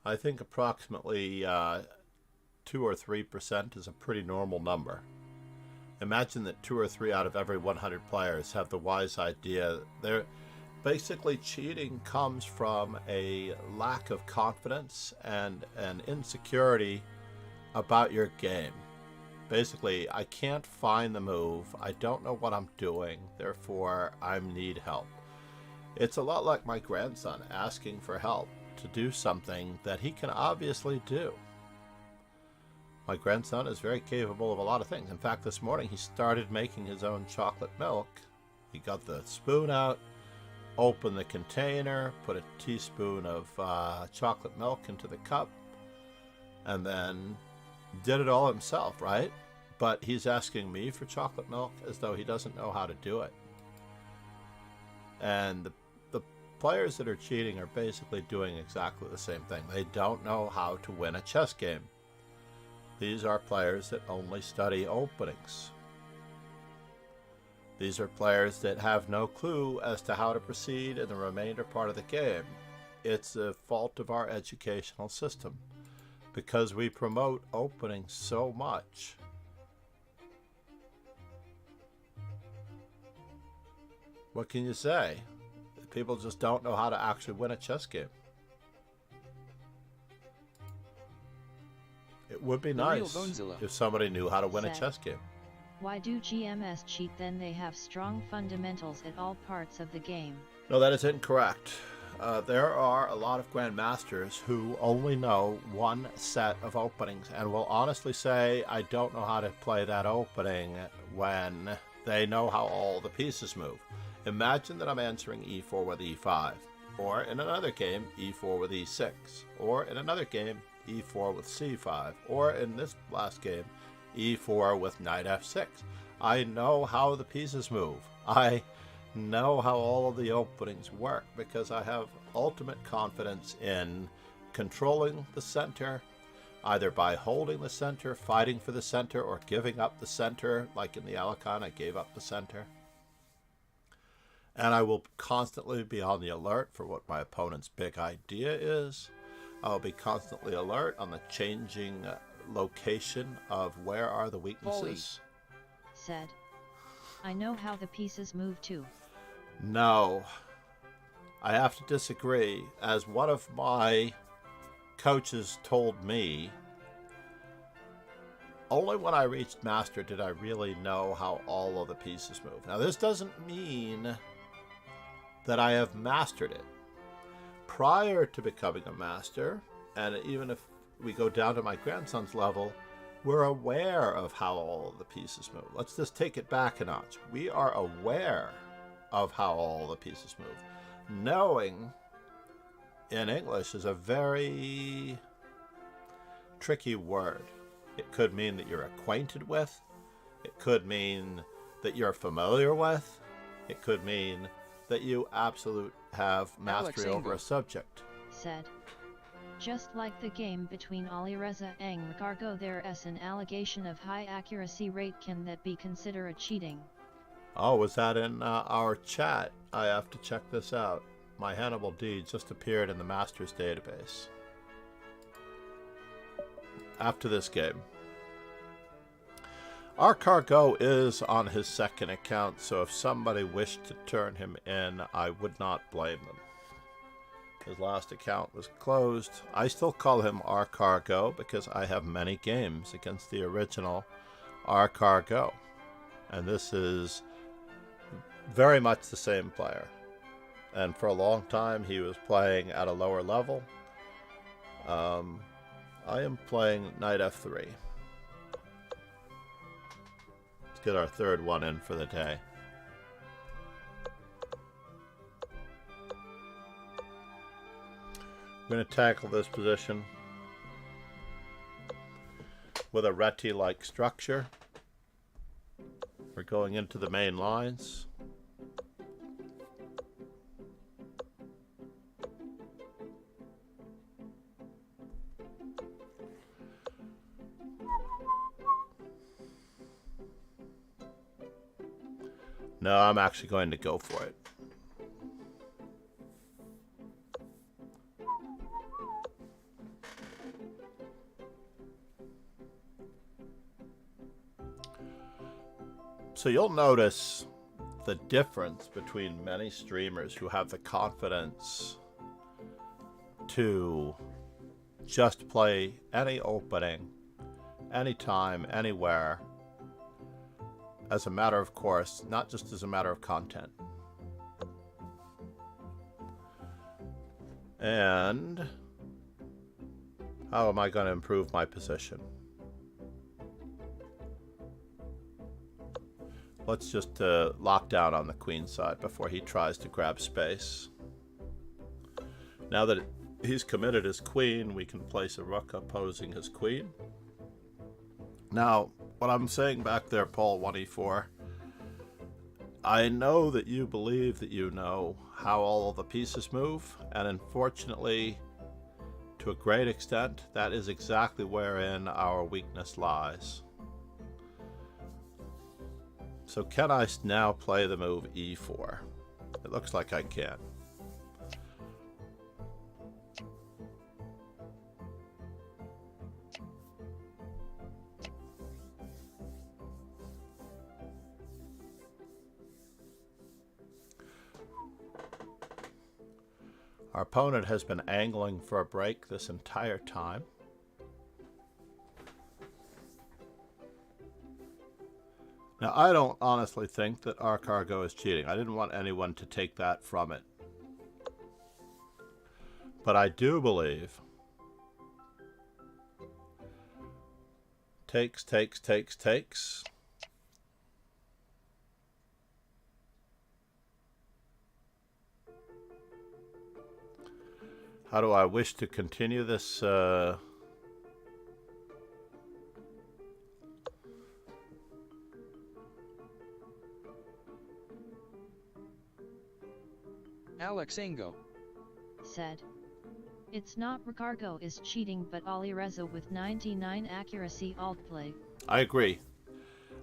I think approximately 2 or 3% is a pretty normal number. Imagine that 2 or 3 out of every 100 players have the wise idea. Basically, cheating comes from a lack of confidence and an insecurity about your game. Basically, I can't find the move, I don't know what I'm doing, therefore I need help. It's a lot like my grandson asking for help to do something that he can obviously do. My grandson is very capable of a lot of things. In fact, this morning he started making his own chocolate milk. He got the spoon out, opened the container, put a teaspoon of chocolate milk into the cup, and then did it all himself, right? But he's asking me for chocolate milk as though he doesn't know how to do it. And the players that are cheating are basically doing exactly the same thing. They don't know how to win a chess game. These are players that only study openings. These are players that have no clue as to how to proceed in the remainder part of the game. It's a fault of our educational system because we promote opening so much. What can you say? People just don't know how to actually win a chess game. It would be nice if somebody knew how to win a chess game. Why do GMs cheat then? They have strong fundamentals at all parts of the game. No, that is incorrect. There are a lot of grandmasters who only know one set of openings and will honestly say, I don't know how to play that opening when they know how all the pieces move. Imagine that I'm answering e4 with e5, or in another game, e4 with e6, or in another game, e4 with c5, or in this last game, e4 with knight f6. I know how the pieces move. I know how all of the openings work because I have ultimate confidence in controlling the center, either by holding the center, fighting for the center, or giving up the center. Like in the Alicante, I gave up the center. And I will constantly be on the alert for what my opponent's big idea is. I'll be constantly alert on the changing location of where are the weaknesses. Said, I know how the pieces move too. No, I have to disagree. As one of my coaches told me, only when I reached master did I really know how all of the pieces move. Now, this doesn't mean that I have mastered it. Prior to becoming a master, and even if we go down to my grandson's level, we're aware of how all the pieces move. Let's just take it back a notch. We are aware of how all the pieces move. Knowing in English is a very tricky word. It could mean that you're acquainted with. It could mean that you're familiar with. It could mean that you absolutely have mastery over a subject. Said, just like the game between Alireza and Ricardo, there is an allegation of high accuracy rate. Can that be considered cheating? Oh, was that in our chat? I have to check this out. My Hannibal D just appeared in the Masters database after this game. Our cargo is on his second account, so if somebody wished to turn him in, I would not blame them. His last account was closed. I still call him our cargo because I have many games against the original our cargo. And this is very much the same player. and for a long time he was playing at a lower level. I am playing knight f3. Let's get our third one in for the day. We're going to tackle this position with a reti-like structure. We're going into the main lines. No, I'm actually going to go for it. So you'll notice the difference between many streamers who have the confidence to just play any opening, anytime, anywhere, as a matter of course, not just as a matter of content. And how am I going to improve my position? Let's just lock down on the queen side before he tries to grab space. Now that he's committed his queen, we can place a rook opposing his queen. Now, what I'm saying back there, Paul 1e4, I know that you believe that you know how all the pieces move, and unfortunately, to a great extent, that is exactly wherein our weakness lies. So can I now play the move e4? It looks like I can. Our opponent has been angling for a break this entire time. Now, I don't honestly think that our cargo is cheating. I didn't want anyone to take that from it. But I do believe takes. How do I wish to continue this? Alex Ango said. It's not Ricardo is cheating but Alireza with 99 accuracy alt play. I agree.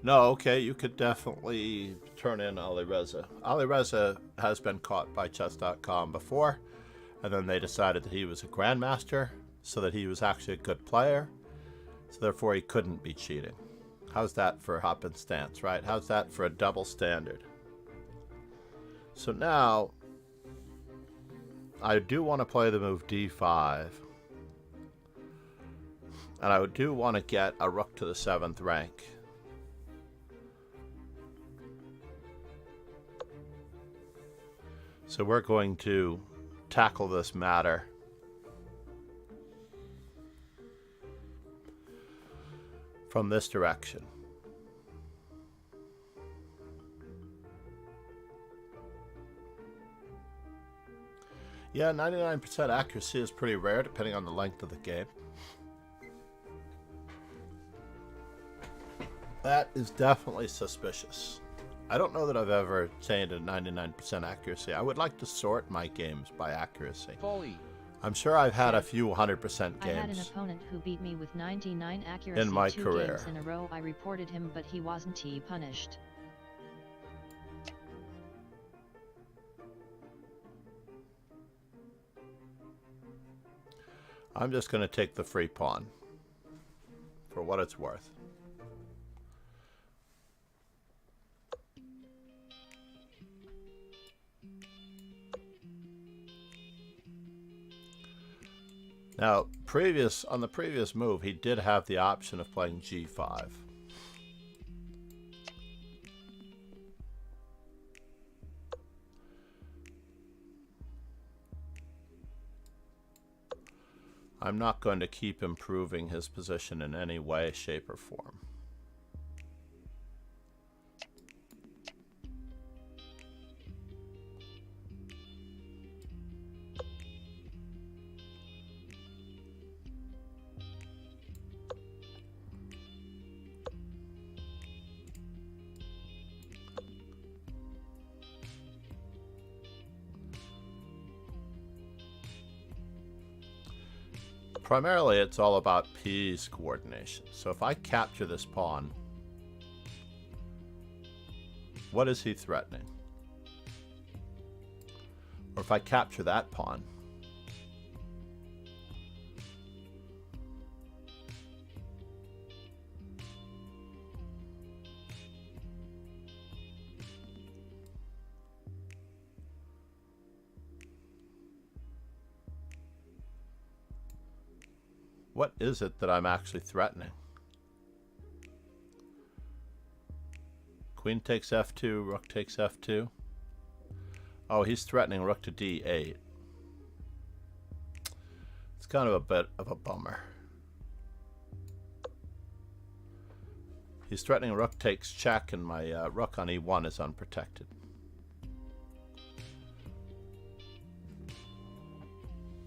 No, okay, you could definitely turn in Alireza. Alireza has been caught by chess.com before, and then they decided that he was a grandmaster, so that he was actually a good player, so therefore he couldn't be cheating. How's that for happenstance, right? How's that for a double standard? So now, I do want to play the move d5. And I do want to get a rook to the 7th rank. So we're going to tackle this matter from this direction. Yeah, 99% accuracy is pretty rare depending on the length of the game. That is definitely suspicious. I don't know that I've ever attained a 99% accuracy. I would like to sort my games by accuracy. Paulie. I'm sure I've had a few 100% games. I had an opponent who beat me with 99 accuracy in my 2 career. games in a row. I reported him but he wasn't punished. I'm just going to take the free pawn for what it's worth. Now, on the previous move, he did have the option of playing g5. I'm not going to keep improving his position in any way, shape, or form. Primarily, it's all about piece coordination. So if I capture this pawn, what is he threatening? Or if I capture that pawn, what is it that I'm actually threatening? Queen takes f2, rook takes f2. Oh, he's threatening rook to d8. It's kind of a bit of a bummer. He's threatening rook takes check, and my rook on e1 is unprotected.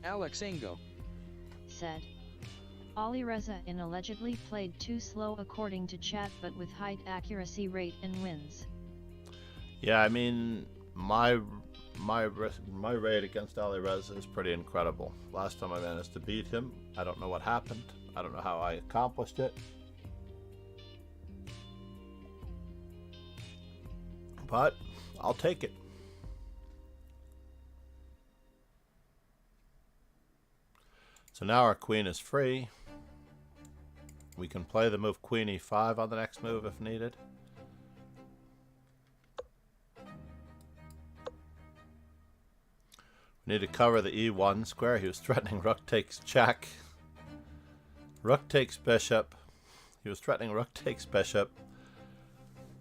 Alex Ingo said. Alireza in allegedly played too slow according to chat, but with high accuracy rate and wins. Yeah, I mean, my rate against Alireza is pretty incredible. Last time I managed to beat him, I don't know what happened. I don't know how I accomplished it. But I'll take it. So now our queen is free. We can play the move queen e5 on the next move if needed. We need to cover the e1 square. He was threatening rook takes check. Rook takes bishop. He was threatening rook takes bishop.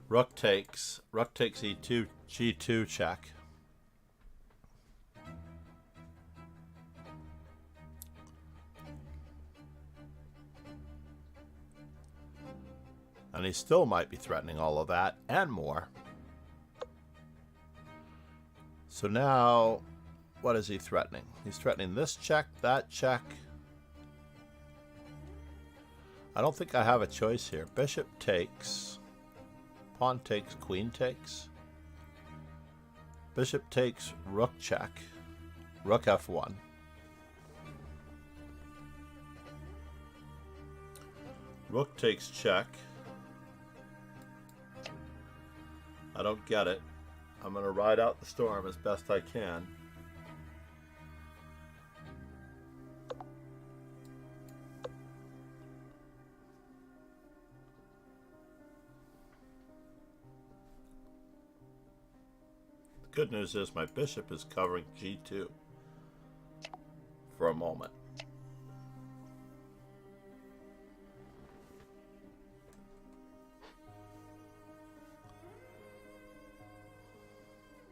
Rook takes e2, g2 check. And he still might be threatening all of that and more. So now, what is he threatening? He's threatening this check, that check. I don't think I have a choice here. Bishop takes, pawn takes, queen takes. Bishop takes, rook check, rook f1. Rook takes check. I don't get it. I'm going to ride out the storm as best I can. The good news is my bishop is covering g2 for a moment.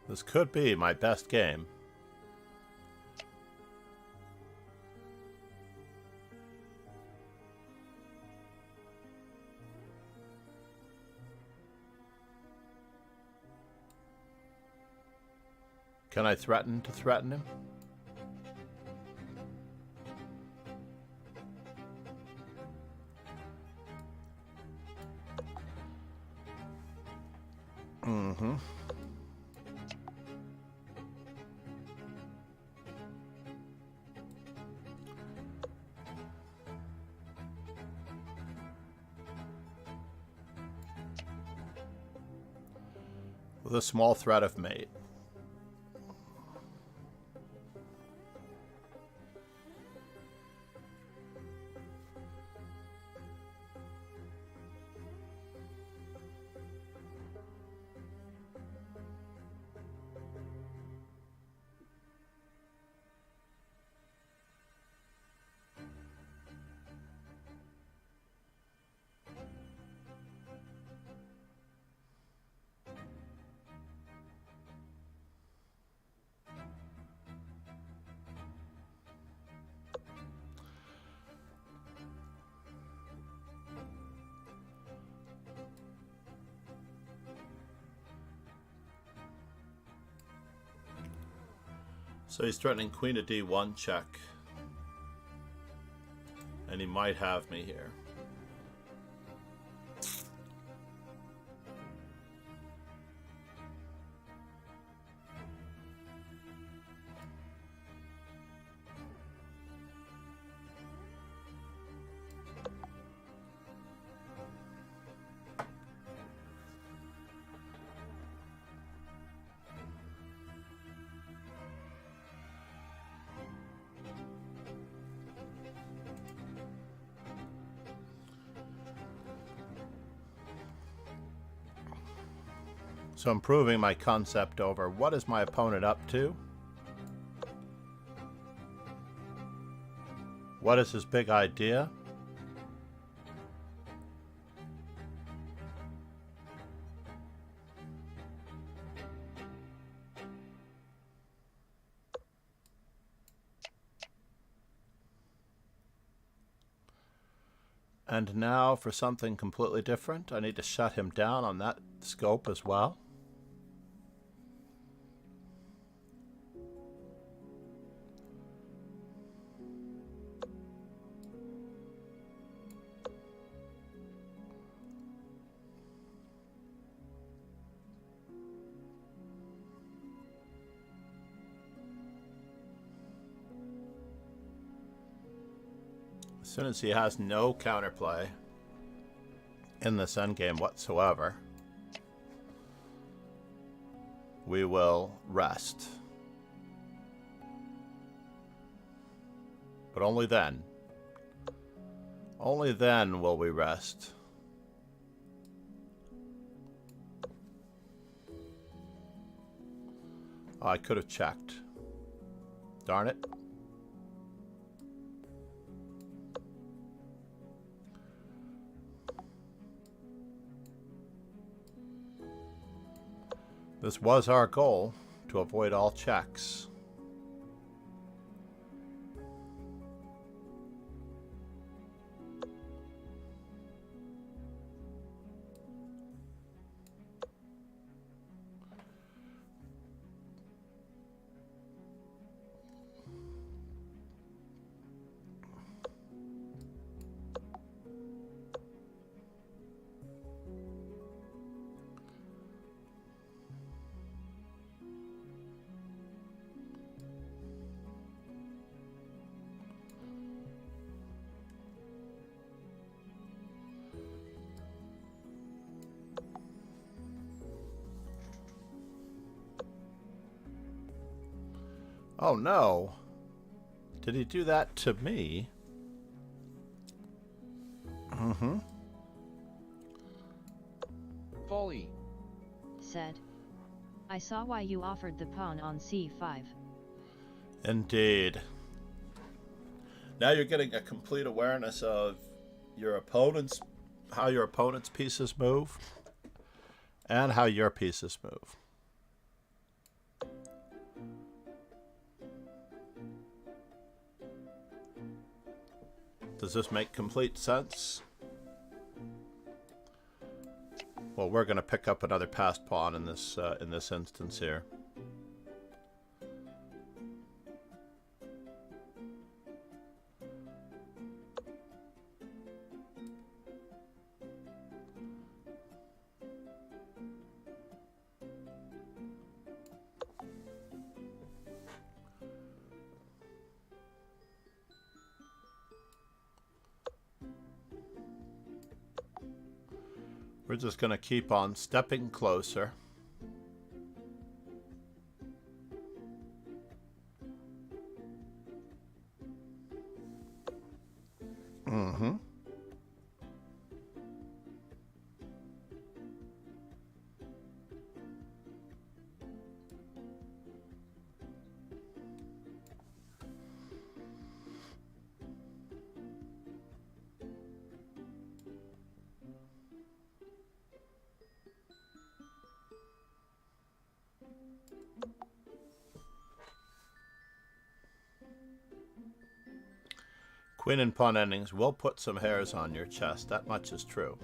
This could be my best game. Can I threaten to threaten him? Mm-hmm. With a small threat of mate. So he's threatening queen to d1 check. And he might have me here. So I'm proving my concept over what is my opponent up to? What is his big idea? And now for something completely different. I need to shut him down on that scope as well. As soon as he has no counterplay in this endgame whatsoever, we will rest. But only then. Only then will we rest. Oh, I could have checked. Darn it. This was our goal, to avoid all checks. Oh no! Did he do that to me? Mm-hmm. Folly. Said. I saw why you offered the pawn on c5. Indeed. Now you're getting a complete awareness of your opponent's, how your opponent's pieces move, and how your pieces move. Does this make complete sense? Well, we're going to pick up another passed pawn in this instance here. We're just going to keep on stepping closer. Mm-hmm. Queen and pawn endings will put some hairs on your chest, that much is true.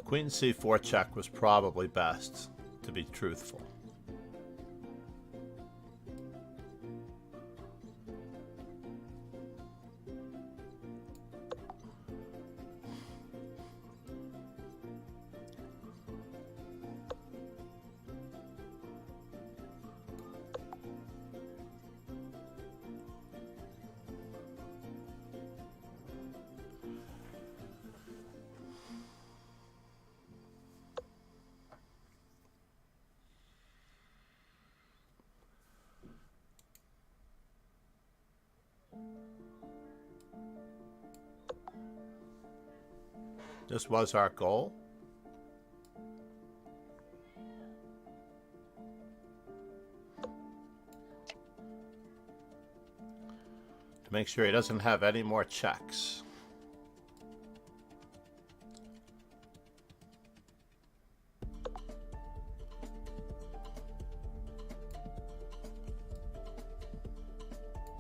Queen c4 check was probably best, to be truthful. This was our goal. To make sure he doesn't have any more checks.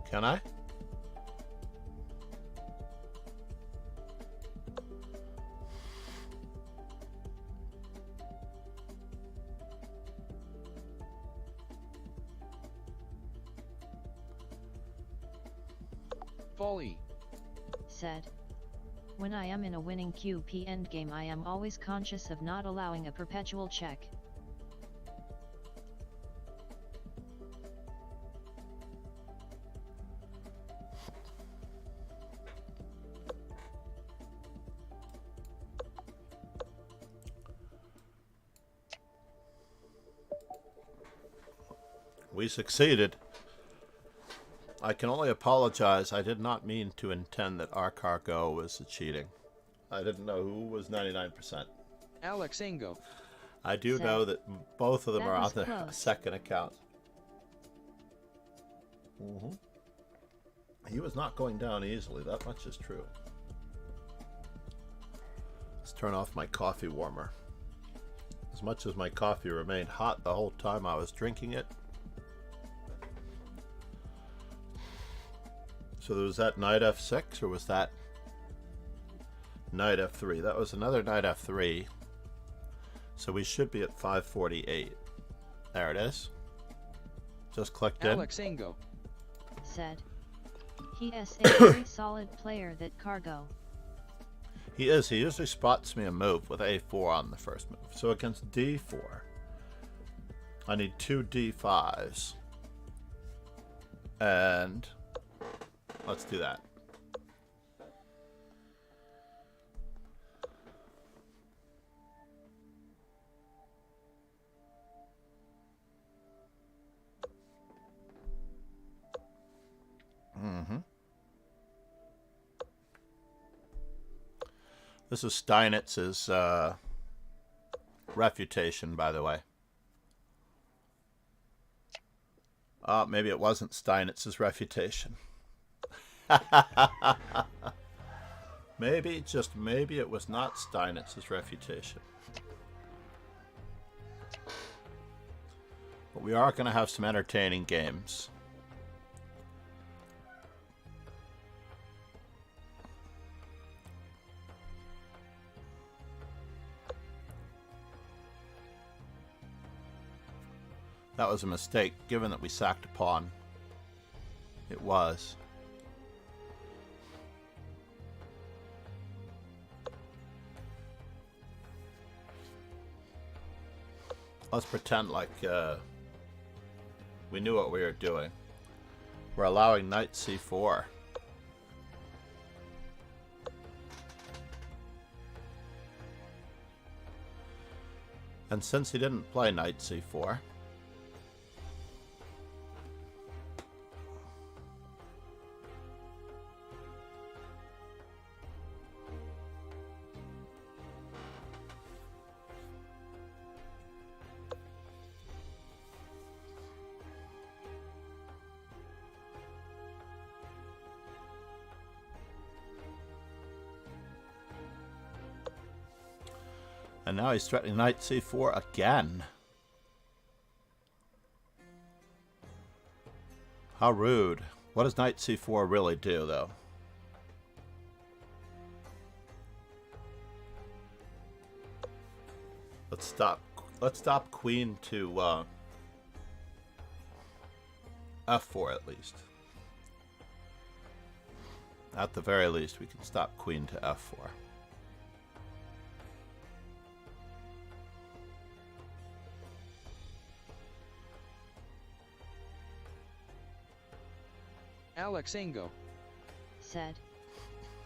Can I? Folly. Said. When I am in a winning QP endgame, I am always conscious of not allowing a perpetual check. We succeeded. I can only apologize. I did not mean to intend that our cargo was cheating. I didn't know who was 99%. Alex Ingo. I do So, know that both of them that are on was the close. second account. He was not going down easily. That much is true. Let's turn off my coffee warmer. As much as my coffee remained hot the whole time I was drinking it. So there was that knight f6, or was that knight f3? That was another knight f3. So we should be at 548. There it is. Just clicked in. Alex Ingo. Said. He is a very solid player, that cargo. He is. He usually spots me a move with a4 on the first move. So against d4, I need two d5s. And let's do that. This is Steinitz's refutation, by the way. Maybe it wasn't Steinitz's refutation. Maybe, just maybe, it was not Steinitz's refutation. But we are going to have some entertaining games. That was a mistake, given that we sacked a pawn. It was. Let's pretend like we knew what we were doing. We're allowing knight c4. And since he didn't play knight c4, and now he's threatening knight c4 again. How rude. What does knight c4 really do, though? Let's stop queen to f4 at least. At the very least, we can stop queen to f4. Alex Ingo. Said.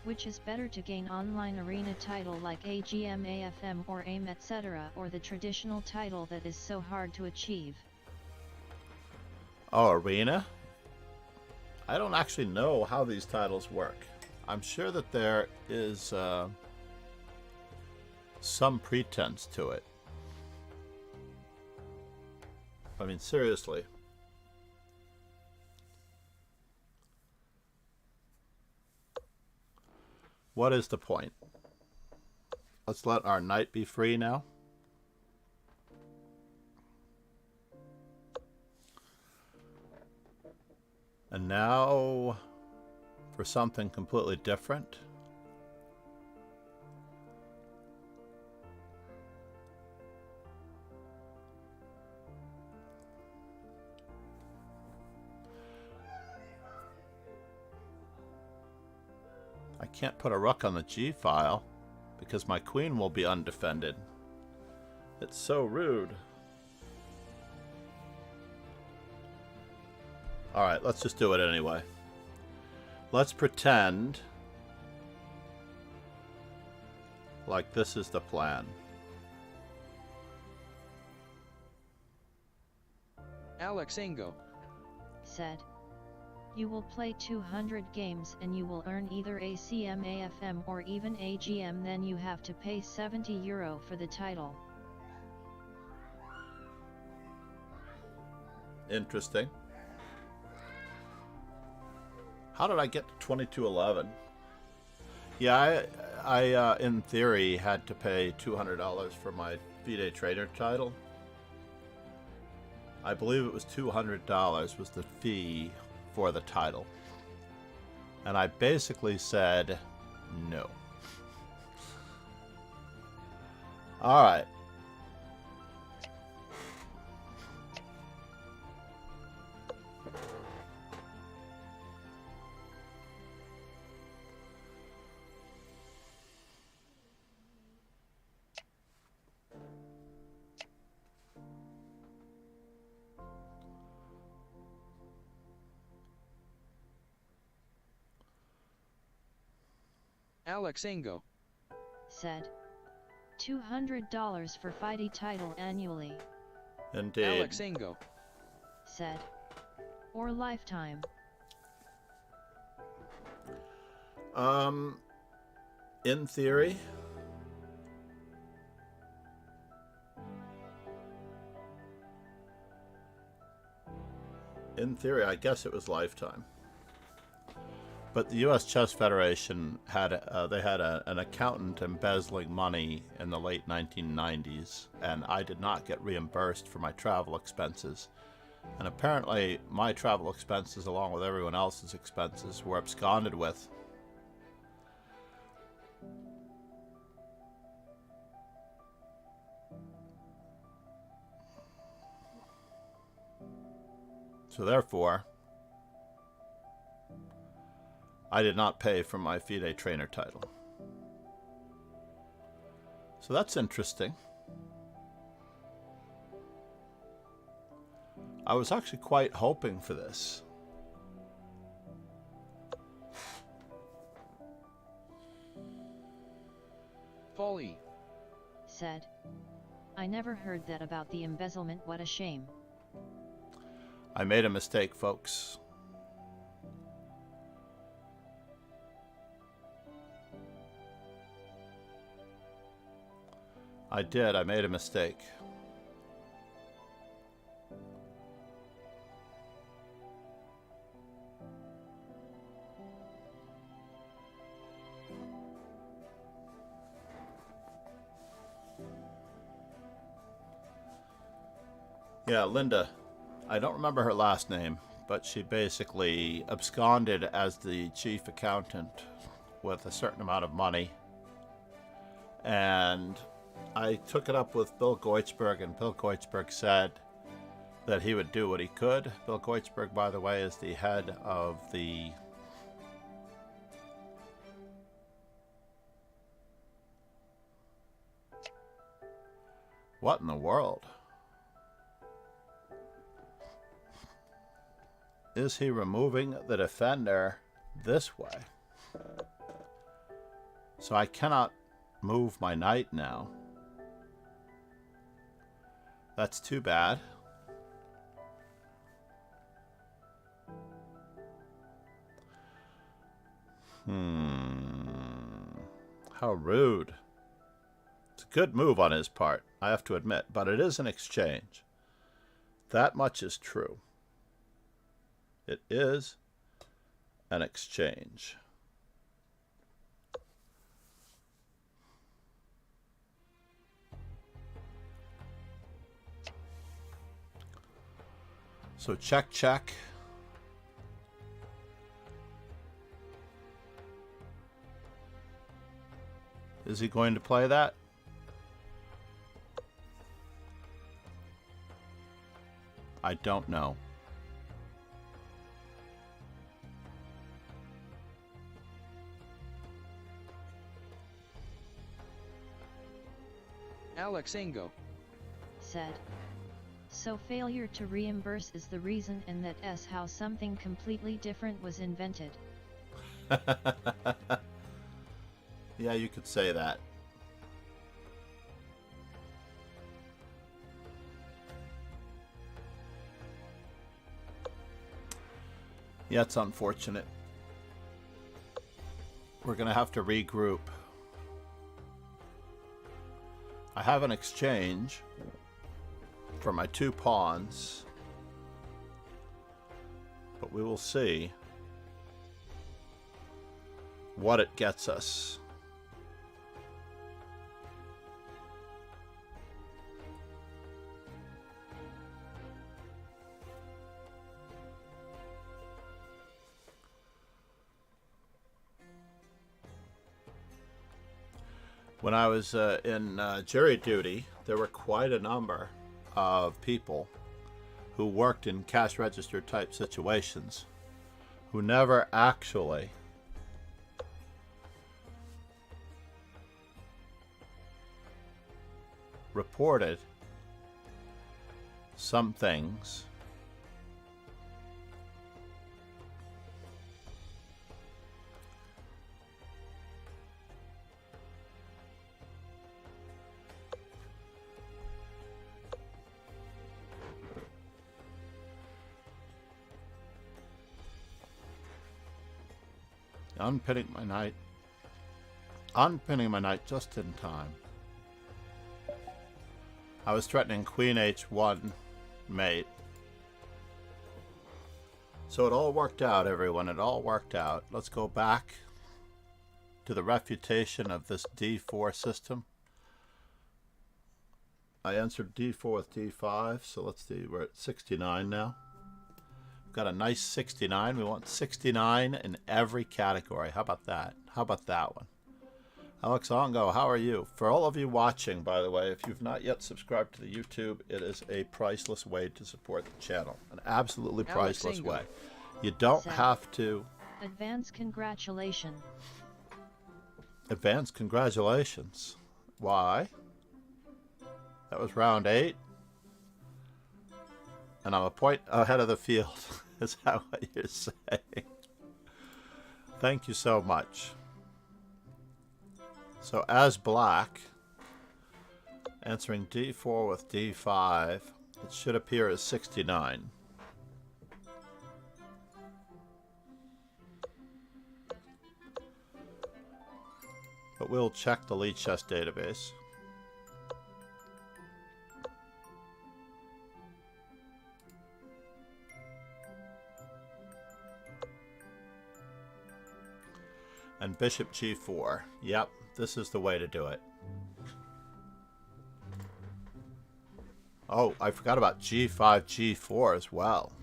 Which is better to gain online arena title like AGM, AFM or AIM etc., or the traditional title that is so hard to achieve? Oh, arena? I don't actually know how these titles work. I'm sure that there is some pretense to it. I mean, seriously. What is the point? Let's let our knight be free now. And now for something completely different. I can't put a rook on the G file because my queen will be undefended. It's so rude. Alright, let's just do it anyway. Let's pretend like this is the plan. Alex Ingo said. You will play 200 games and you will earn either ACM AFM or even AGM, then you have to pay €70 for the title. Interesting. How did I get to 2211? Yeah, I in theory had to pay $200 for my FIDE trader title. I believe it was $200 was the fee for the title. And I basically said no. All right. Alex Ingo said. $200 for FIDE title annually. Indeed. Alex Ingo said. Or lifetime. In theory. In theory, I guess it was lifetime. But the U.S. Chess Federation had an accountant embezzling money in the late 1990s, and I did not get reimbursed for my travel expenses. And apparently, my travel expenses, along with everyone else's expenses, were absconded with. So therefore, I did not pay for my FIDE trainer title. So that's interesting. I was actually quite hoping for this. Folly said. I never heard that about the embezzlement, what a shame. I made a mistake, folks. I did. I made a mistake. Yeah, Linda. I don't remember her last name, but she basically absconded as the chief accountant with a certain amount of money. And I took it up with Bill Goitzberg, and Bill Goitzberg said that he would do what he could. Bill Goitzberg, by the way, is the head of the what in the world? Is he removing the defender this way? So I cannot move my knight now. That's too bad. How rude. It's good move on his part, I have to admit, but it is an exchange. That much is true. It is an exchange. So check, check. Is he going to play that? I don't know. Alex Ingo. Said. So failure to reimburse is the reason, and that is how something completely different was invented. Yeah, you could say that. Yeah, it's unfortunate. We're going to have to regroup. I have an exchange for my 2 pawns, but we will see what it gets us. When I was in jury duty, there were quite a number of people who worked in cash register type situations who never actually reported some things unpinning my knight just in time. I was threatening Queen H1 mate. So it all worked out, everyone. It all worked out. Let's go back to the refutation of this D4 system. I answered D4 with D5, so let's see. We're at 69 now. Got a nice 69. We want 69 in every category. How about that? How about that one? Alex Ongo, how are you? For all of you watching, by the way, if you've not yet subscribed to the YouTube, it is a priceless way to support the channel. An absolutely priceless way. You don't have to... Advance congratulations. Advance congratulations. Why? That was round 8. And I'm a point ahead of the field. Is that what you're saying? Thank you so much. So as black, answering D4 with D5, it should appear as 69. But we'll check the lead chess database. And bishop G4. Yep, this is the way to do it. Oh, I forgot about G5, G4 as well.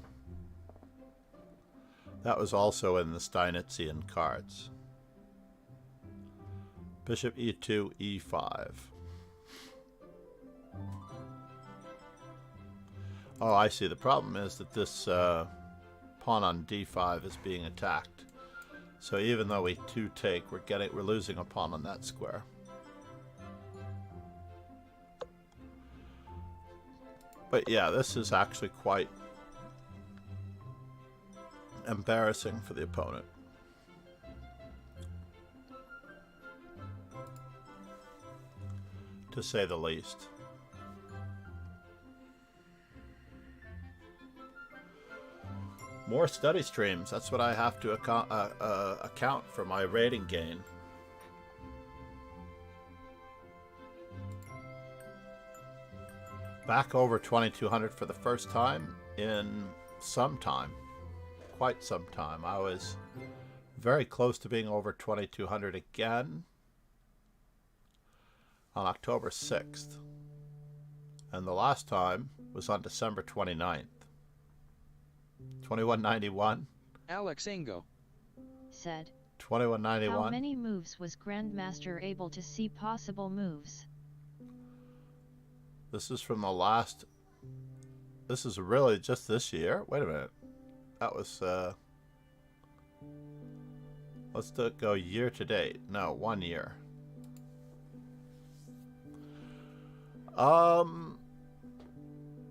That was also in the Steinitzian cards. Bishop E2, E5. Oh, I see. The problem is that this pawn on D5 is being attacked. So even though we 2-take, we're losing a pawn on that square. But yeah, this is actually quite embarrassing for the opponent. To say the least. More study streams. That's what I have to account for my rating gain. back over 2200 for the first time in some time, quite some time. I was very close to being over 2200 again on October 6th. And the last time was on December 29th. 2191. Alex Ingo said. 2191. How many moves was Grandmaster able to see possible moves? This is from the last... This is really just this year? Wait a minute. That was... Let's go year to date. No, 1 year. All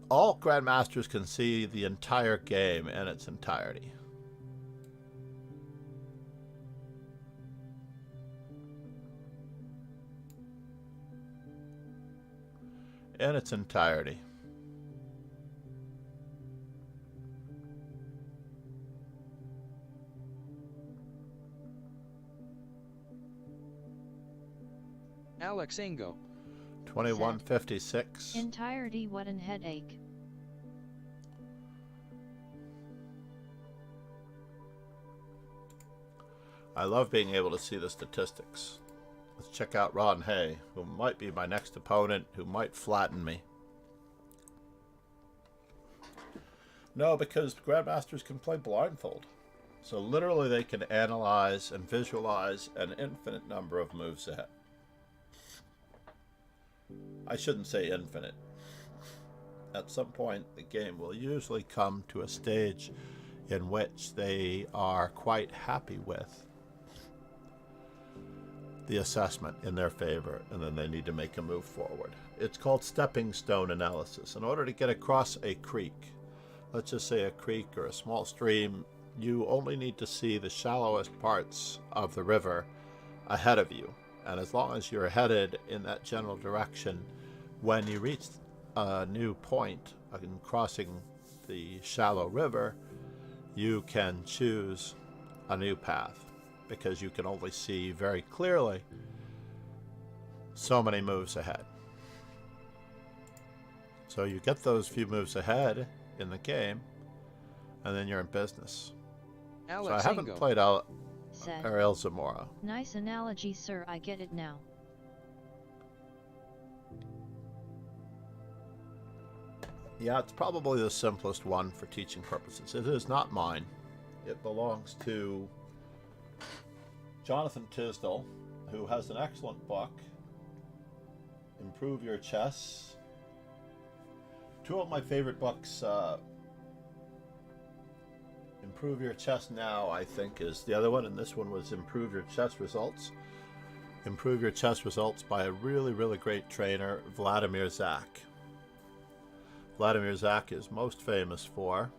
Grandmasters can see the entire game in its entirety. In its entirety. Alex Ingo 2156. Entirety, what an headache. I love being able to see the statistics. Let's check out Ron Hay, who might be my next opponent, who might flatten me. No, because Grandmasters can play blindfold. So literally they can analyze and visualize an infinite number of moves ahead. I shouldn't say infinite. At some point, the game will usually come to a stage in which they are quite happy with the assessment in their favor, and then they need to make a move forward. It's called stepping stone analysis. In order to get across a creek, let's just say a creek or a small stream, you only need to see the shallowest parts of the river ahead of you. And as long as you're headed in that general direction, when you reach a new point in crossing the shallow river, you can choose a new path, because you can only see very clearly so many moves ahead. So you get those few moves ahead in the game, and then you're in business. Alex So I haven't Ingo played out Said. Ariel Zamora. Nice analogy, sir, I get it now. Yeah, it's probably the simplest one for teaching purposes. It is not mine. It belongs to Jonathan Tisdall, who has an excellent book, Improve Your Chess. Two of my favorite books, Improve Your Chess Now, I think, is the other one, and this one was Improve Your Chess Results. Improve Your Chess Results by a really, really great trainer, Vladimir Zak. Vladimir Zak is most famous for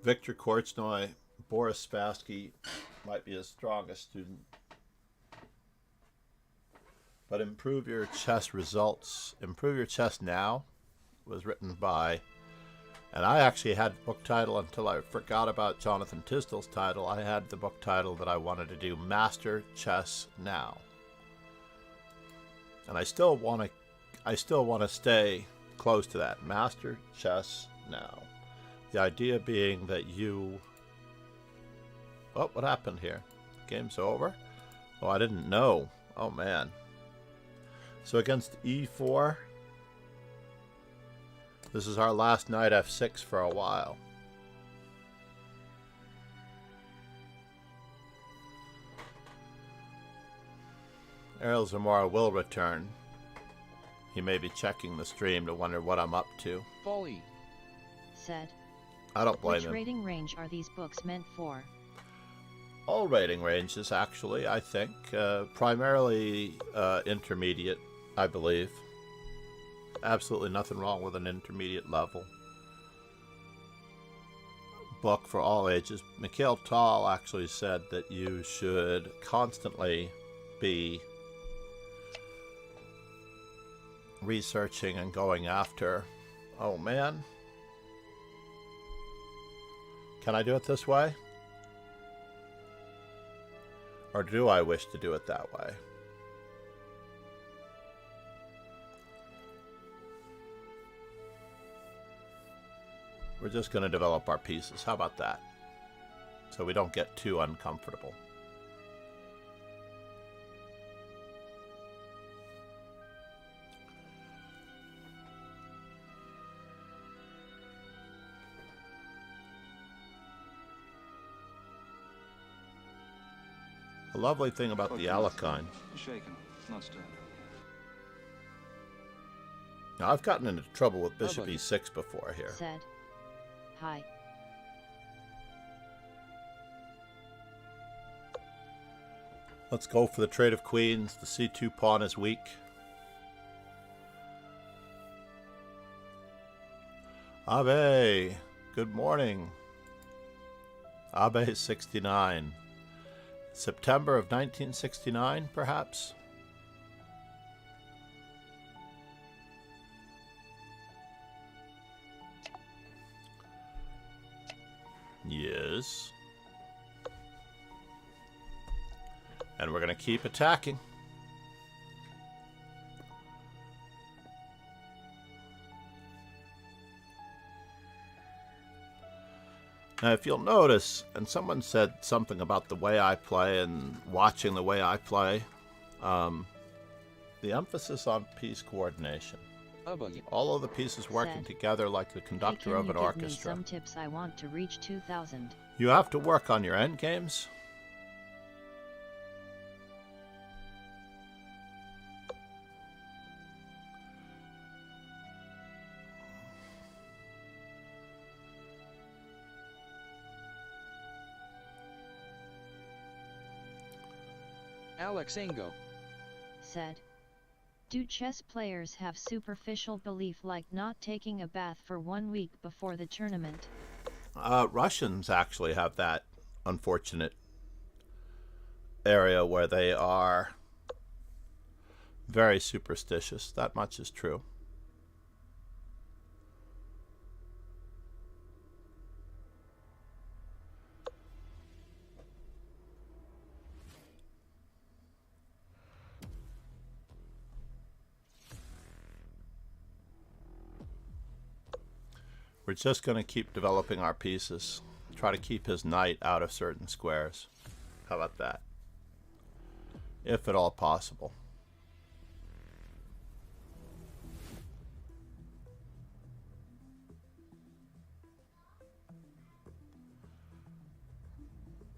Viktor Korchnoi. Boris Spassky might be his strongest student. But Improve Your Chess Results, Improve Your Chess Now, was written by, and I actually had the book title until I forgot about Jonathan Tisdall's title. I had the book title that I wanted to do, Master Chess Now. And I still want to stay close to that, Master Chess Now. The idea being that you... Oh, what happened here? Game's over? Oh, I didn't know. Oh, man. So against e4, this is our last knight f6 for a while. Ariel Zamora will return. He may be checking the stream to wonder what I'm up to. Folly Said. I don't blame Which him. rating range are these books meant for? All rating ranges, actually, I think. Primarily intermediate, I believe. Absolutely nothing wrong with an intermediate level book for all ages. Mikhail Tal actually said that you should constantly be researching and going after... Oh, man. Can I do it this way? Or do I wish to do it that way? We're just going to develop our pieces. How about that? So we don't get too uncomfortable. The lovely thing about the Alekhine. Shaken, not stirred. Now, I've gotten into trouble with Bishop Lovely. E6 before here. Said. Hi. Let's go for the trade of queens. The C2 pawn is weak. Abe, good morning. Abe is 69. September of 1969, perhaps? Yes. And we're going to keep attacking. Now, if you'll notice, and someone said something about the way I play and watching the way I play, the emphasis on piece coordination. All of the pieces working Said. together like the Hey, conductor can of you an give me orchestra. some tips? I want to reach 2,000. You have to work on your end games. Alex Ingo. Said. Do chess players have superficial belief like not taking a bath for 1 week before the tournament? Russians actually have that unfortunate area where they are very superstitious. That much is true. We're just going to keep developing our pieces. Try to keep his knight out of certain squares. How about that? If at all possible.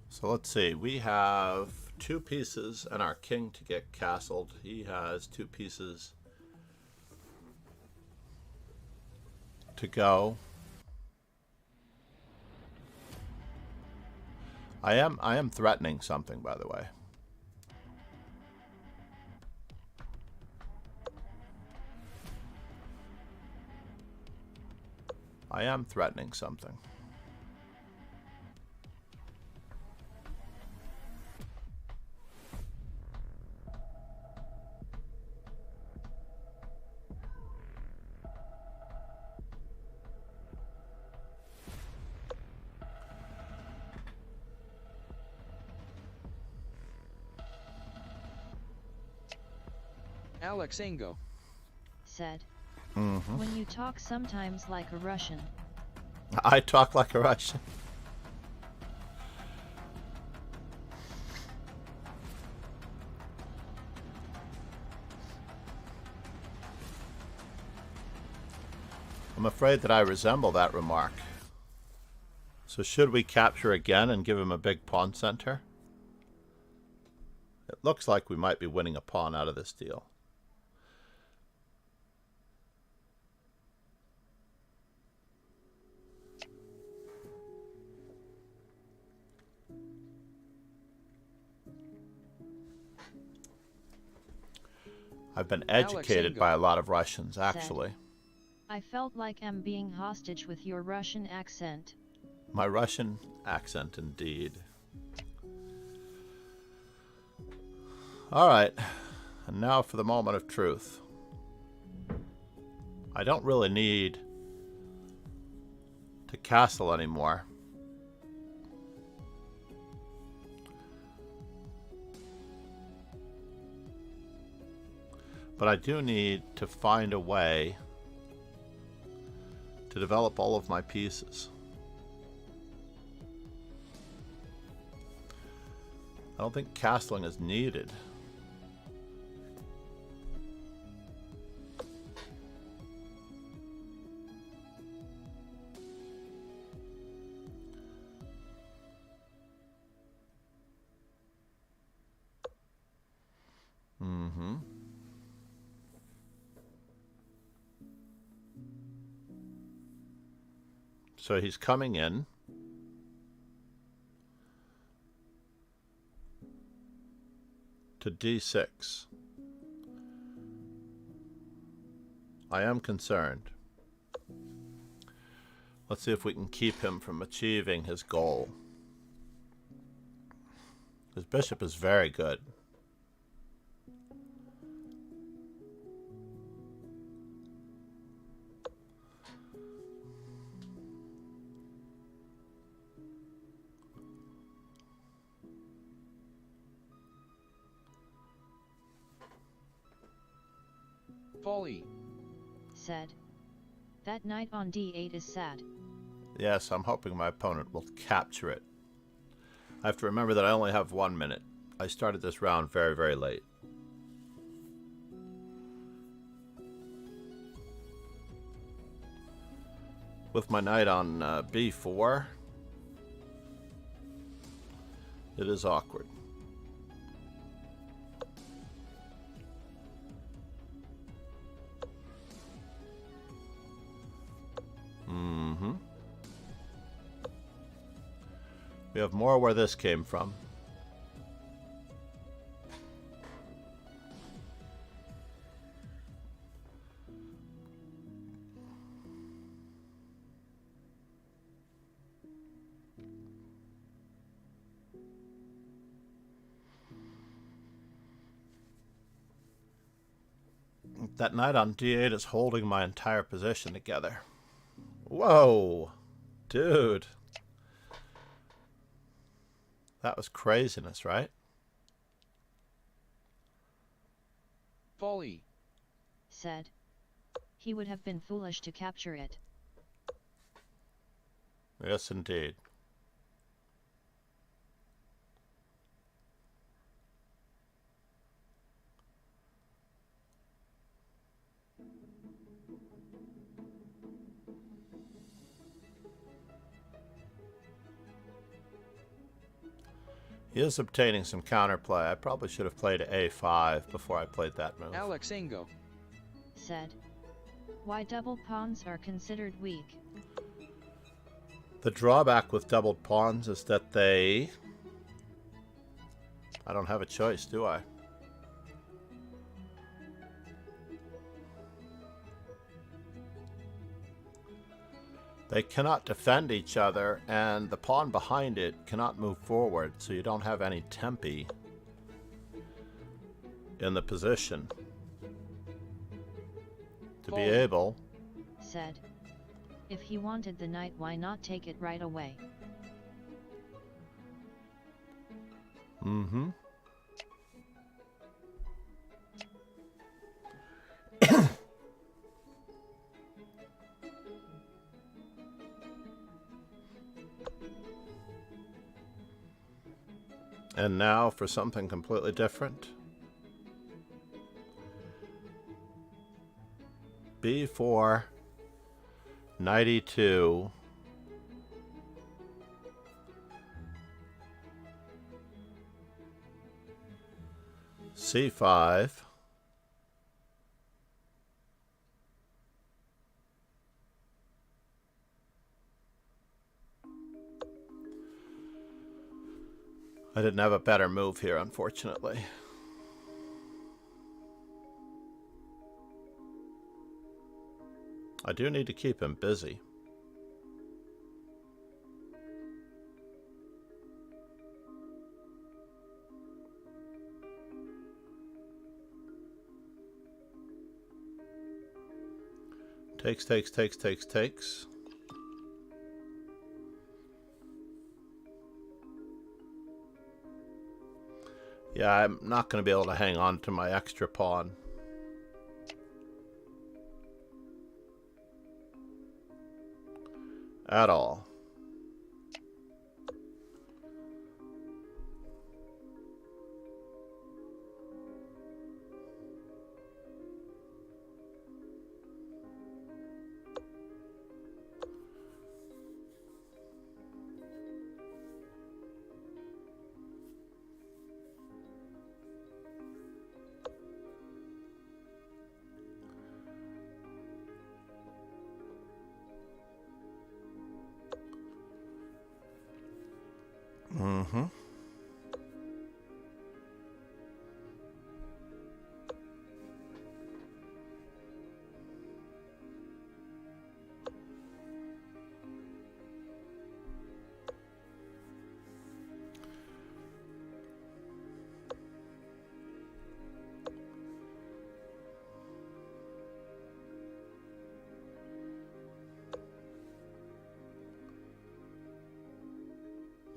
So let's see. We have 2 pieces and our king to get castled. He has 2 pieces to go. I am threatening something, by the way. I am threatening something. Alex Ingo. Said. Mm-hmm. When you talk sometimes like a Russian. I talk like a Russian. I'm afraid that I resemble that remark. So should we capture again and give him a big pawn center? It looks like we might be winning a pawn out of this deal. I've been educated Ingo. by a lot of Russians, actually. I felt like I'm being hostage with your Russian accent. My Russian accent, indeed. All right, and now for the moment of truth. I don't really need to castle anymore. But I do need to find a way to develop all of my pieces. I don't think castling is needed. So he's coming in. To D6. I am concerned. Let's see if we can keep him from achieving his goal. His bishop is very good. Folly. Said. That knight on d8 is sad. Yes, I'm hoping my opponent will capture it. I have to remember that I only have 1 minute. I started this round very, very late. With my knight on b4, it is awkward. We have more where this came from. That knight on d8 is holding my entire position together. Whoa, dude. That was craziness, right? Folly. Said. He would have been foolish to capture it. Yes, indeed. He is obtaining some counterplay. I probably should have played a5 before I played that move. Alexingo. Said. Why double pawns are considered weak? The drawback with doubled pawns is that I don't have a choice, do I? They cannot defend each other, and the pawn behind it cannot move forward, so you don't have any tempi in the position to be able. Said. If he wanted the knight, why not take it right away? Mm-hmm. And now for something completely different. B4, knight e2, c5, I didn't have a better move here, unfortunately. I do need to keep him busy. Takes. Yeah, I'm not going to be able to hang on to my extra pawn. At all. Mm-hmm.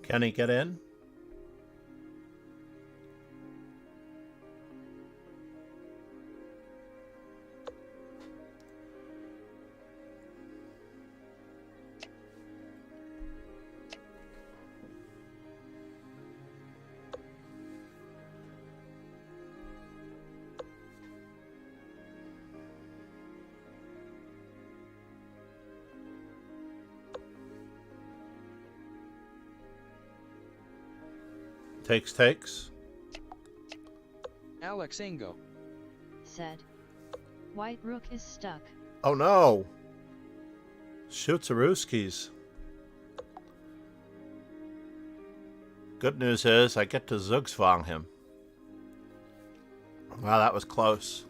Can he get in? Takes. Alex Ingo. Said. White rook is stuck. Oh no! Shoots a Rooskies. Good news is I get to Zugzwang him. Wow, that was close.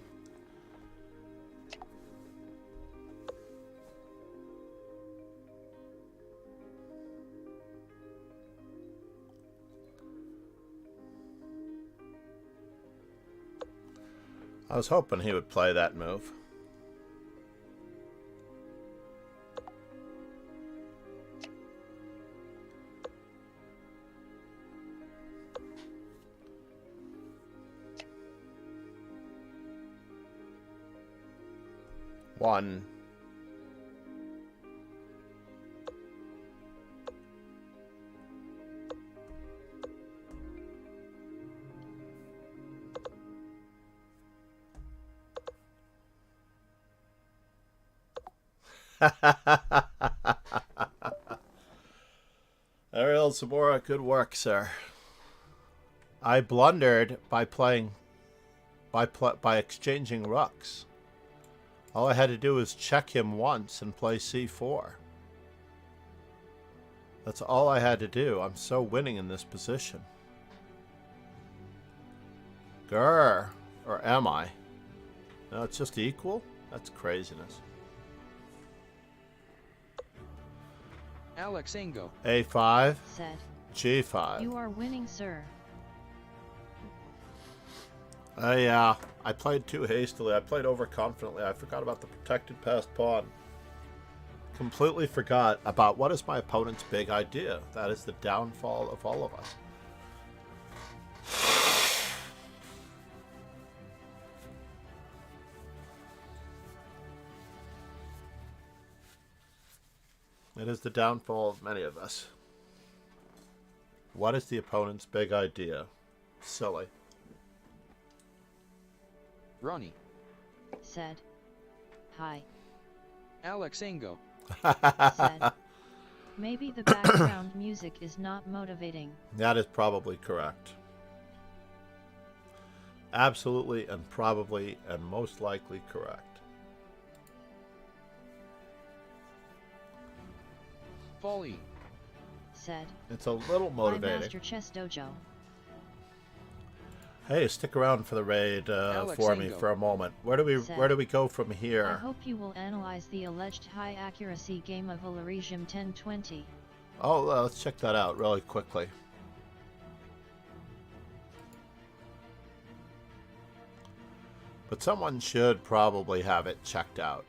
I was hoping he would play that move. One. Ariel Zamora, good work, sir. I blundered by playing by exchanging rooks. All I had to do was check him once and play c4. That's all I had to do. I'm so winning in this position. Grr. Or am I? No, it's just equal? That's craziness. Alex Ingo. A5. Said. G5. You are winning, sir. I played too hastily. I played overconfidently. I forgot about the protected passed pawn. Completely forgot about what is my opponent's big idea. That is the downfall of all of us. It is the downfall of many of us. What is the opponent's big idea? Silly. Ronnie. Said. Hi. Alex Ingo. Said. Maybe the background music is not motivating. That is probably correct. Absolutely and probably and most likely correct. Folly. Said. It's a little My motivating. Master Chess Dojo. Hey, stick around for the raid for me Ingo. for a moment. Where do we go from I here? hope you will analyze the alleged high accuracy game of Valerijim 1020. Oh, let's check that out really quickly. But someone should probably have it checked out.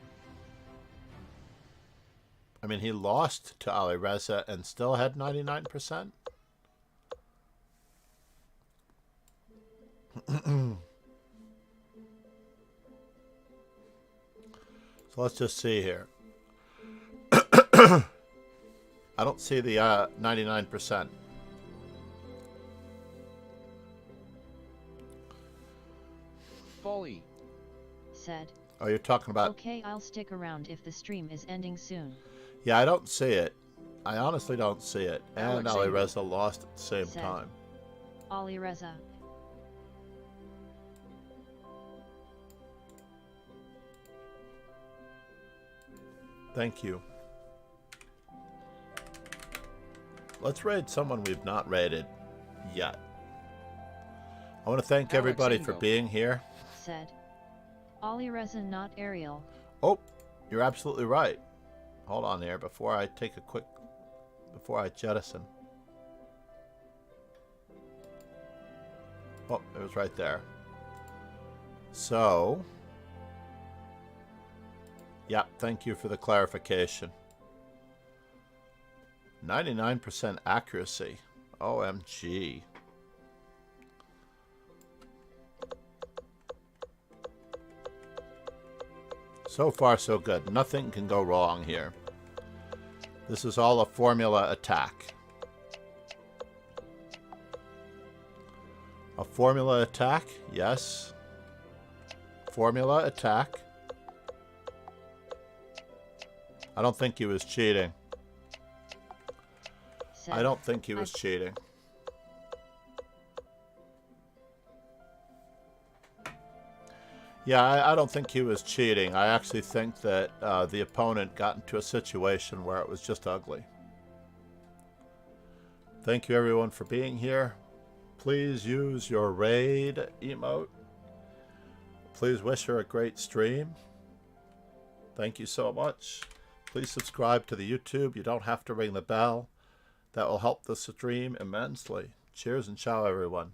I mean, he lost to Ali Reza and still had 99%. So let's just see here. I don't see the 99%. Folly. Said. Oh, you're talking about... Okay, I'll stick around if the stream is ending soon. Yeah, I don't see it. I honestly don't see it. And Alex Ali Ingle Reza lost at the same said. time. Ali Reza. Thank you. Let's raid someone we've not raided yet. I want to thank Alex everybody for Ingle being here. Said. Ali Reza, not Ariel. Oh, you're absolutely right. Hold on there before I jettison. Oh, it was right there. So, yeah, thank you for the clarification. 99% accuracy. OMG. So far, so good. Nothing can go wrong here. This is all a formula attack. A formula attack? Yes. Formula attack. I don't think he was cheating. Said. I don't think he was cheating. Yeah, I don't think he was cheating. I actually think that the opponent got into a situation where it was just ugly. Thank you everyone for being here. Please use your raid emote. Please wish her a great stream. Thank you so much. Please subscribe to the YouTube. You don't have to ring the bell. That will help the stream immensely. Cheers and ciao everyone.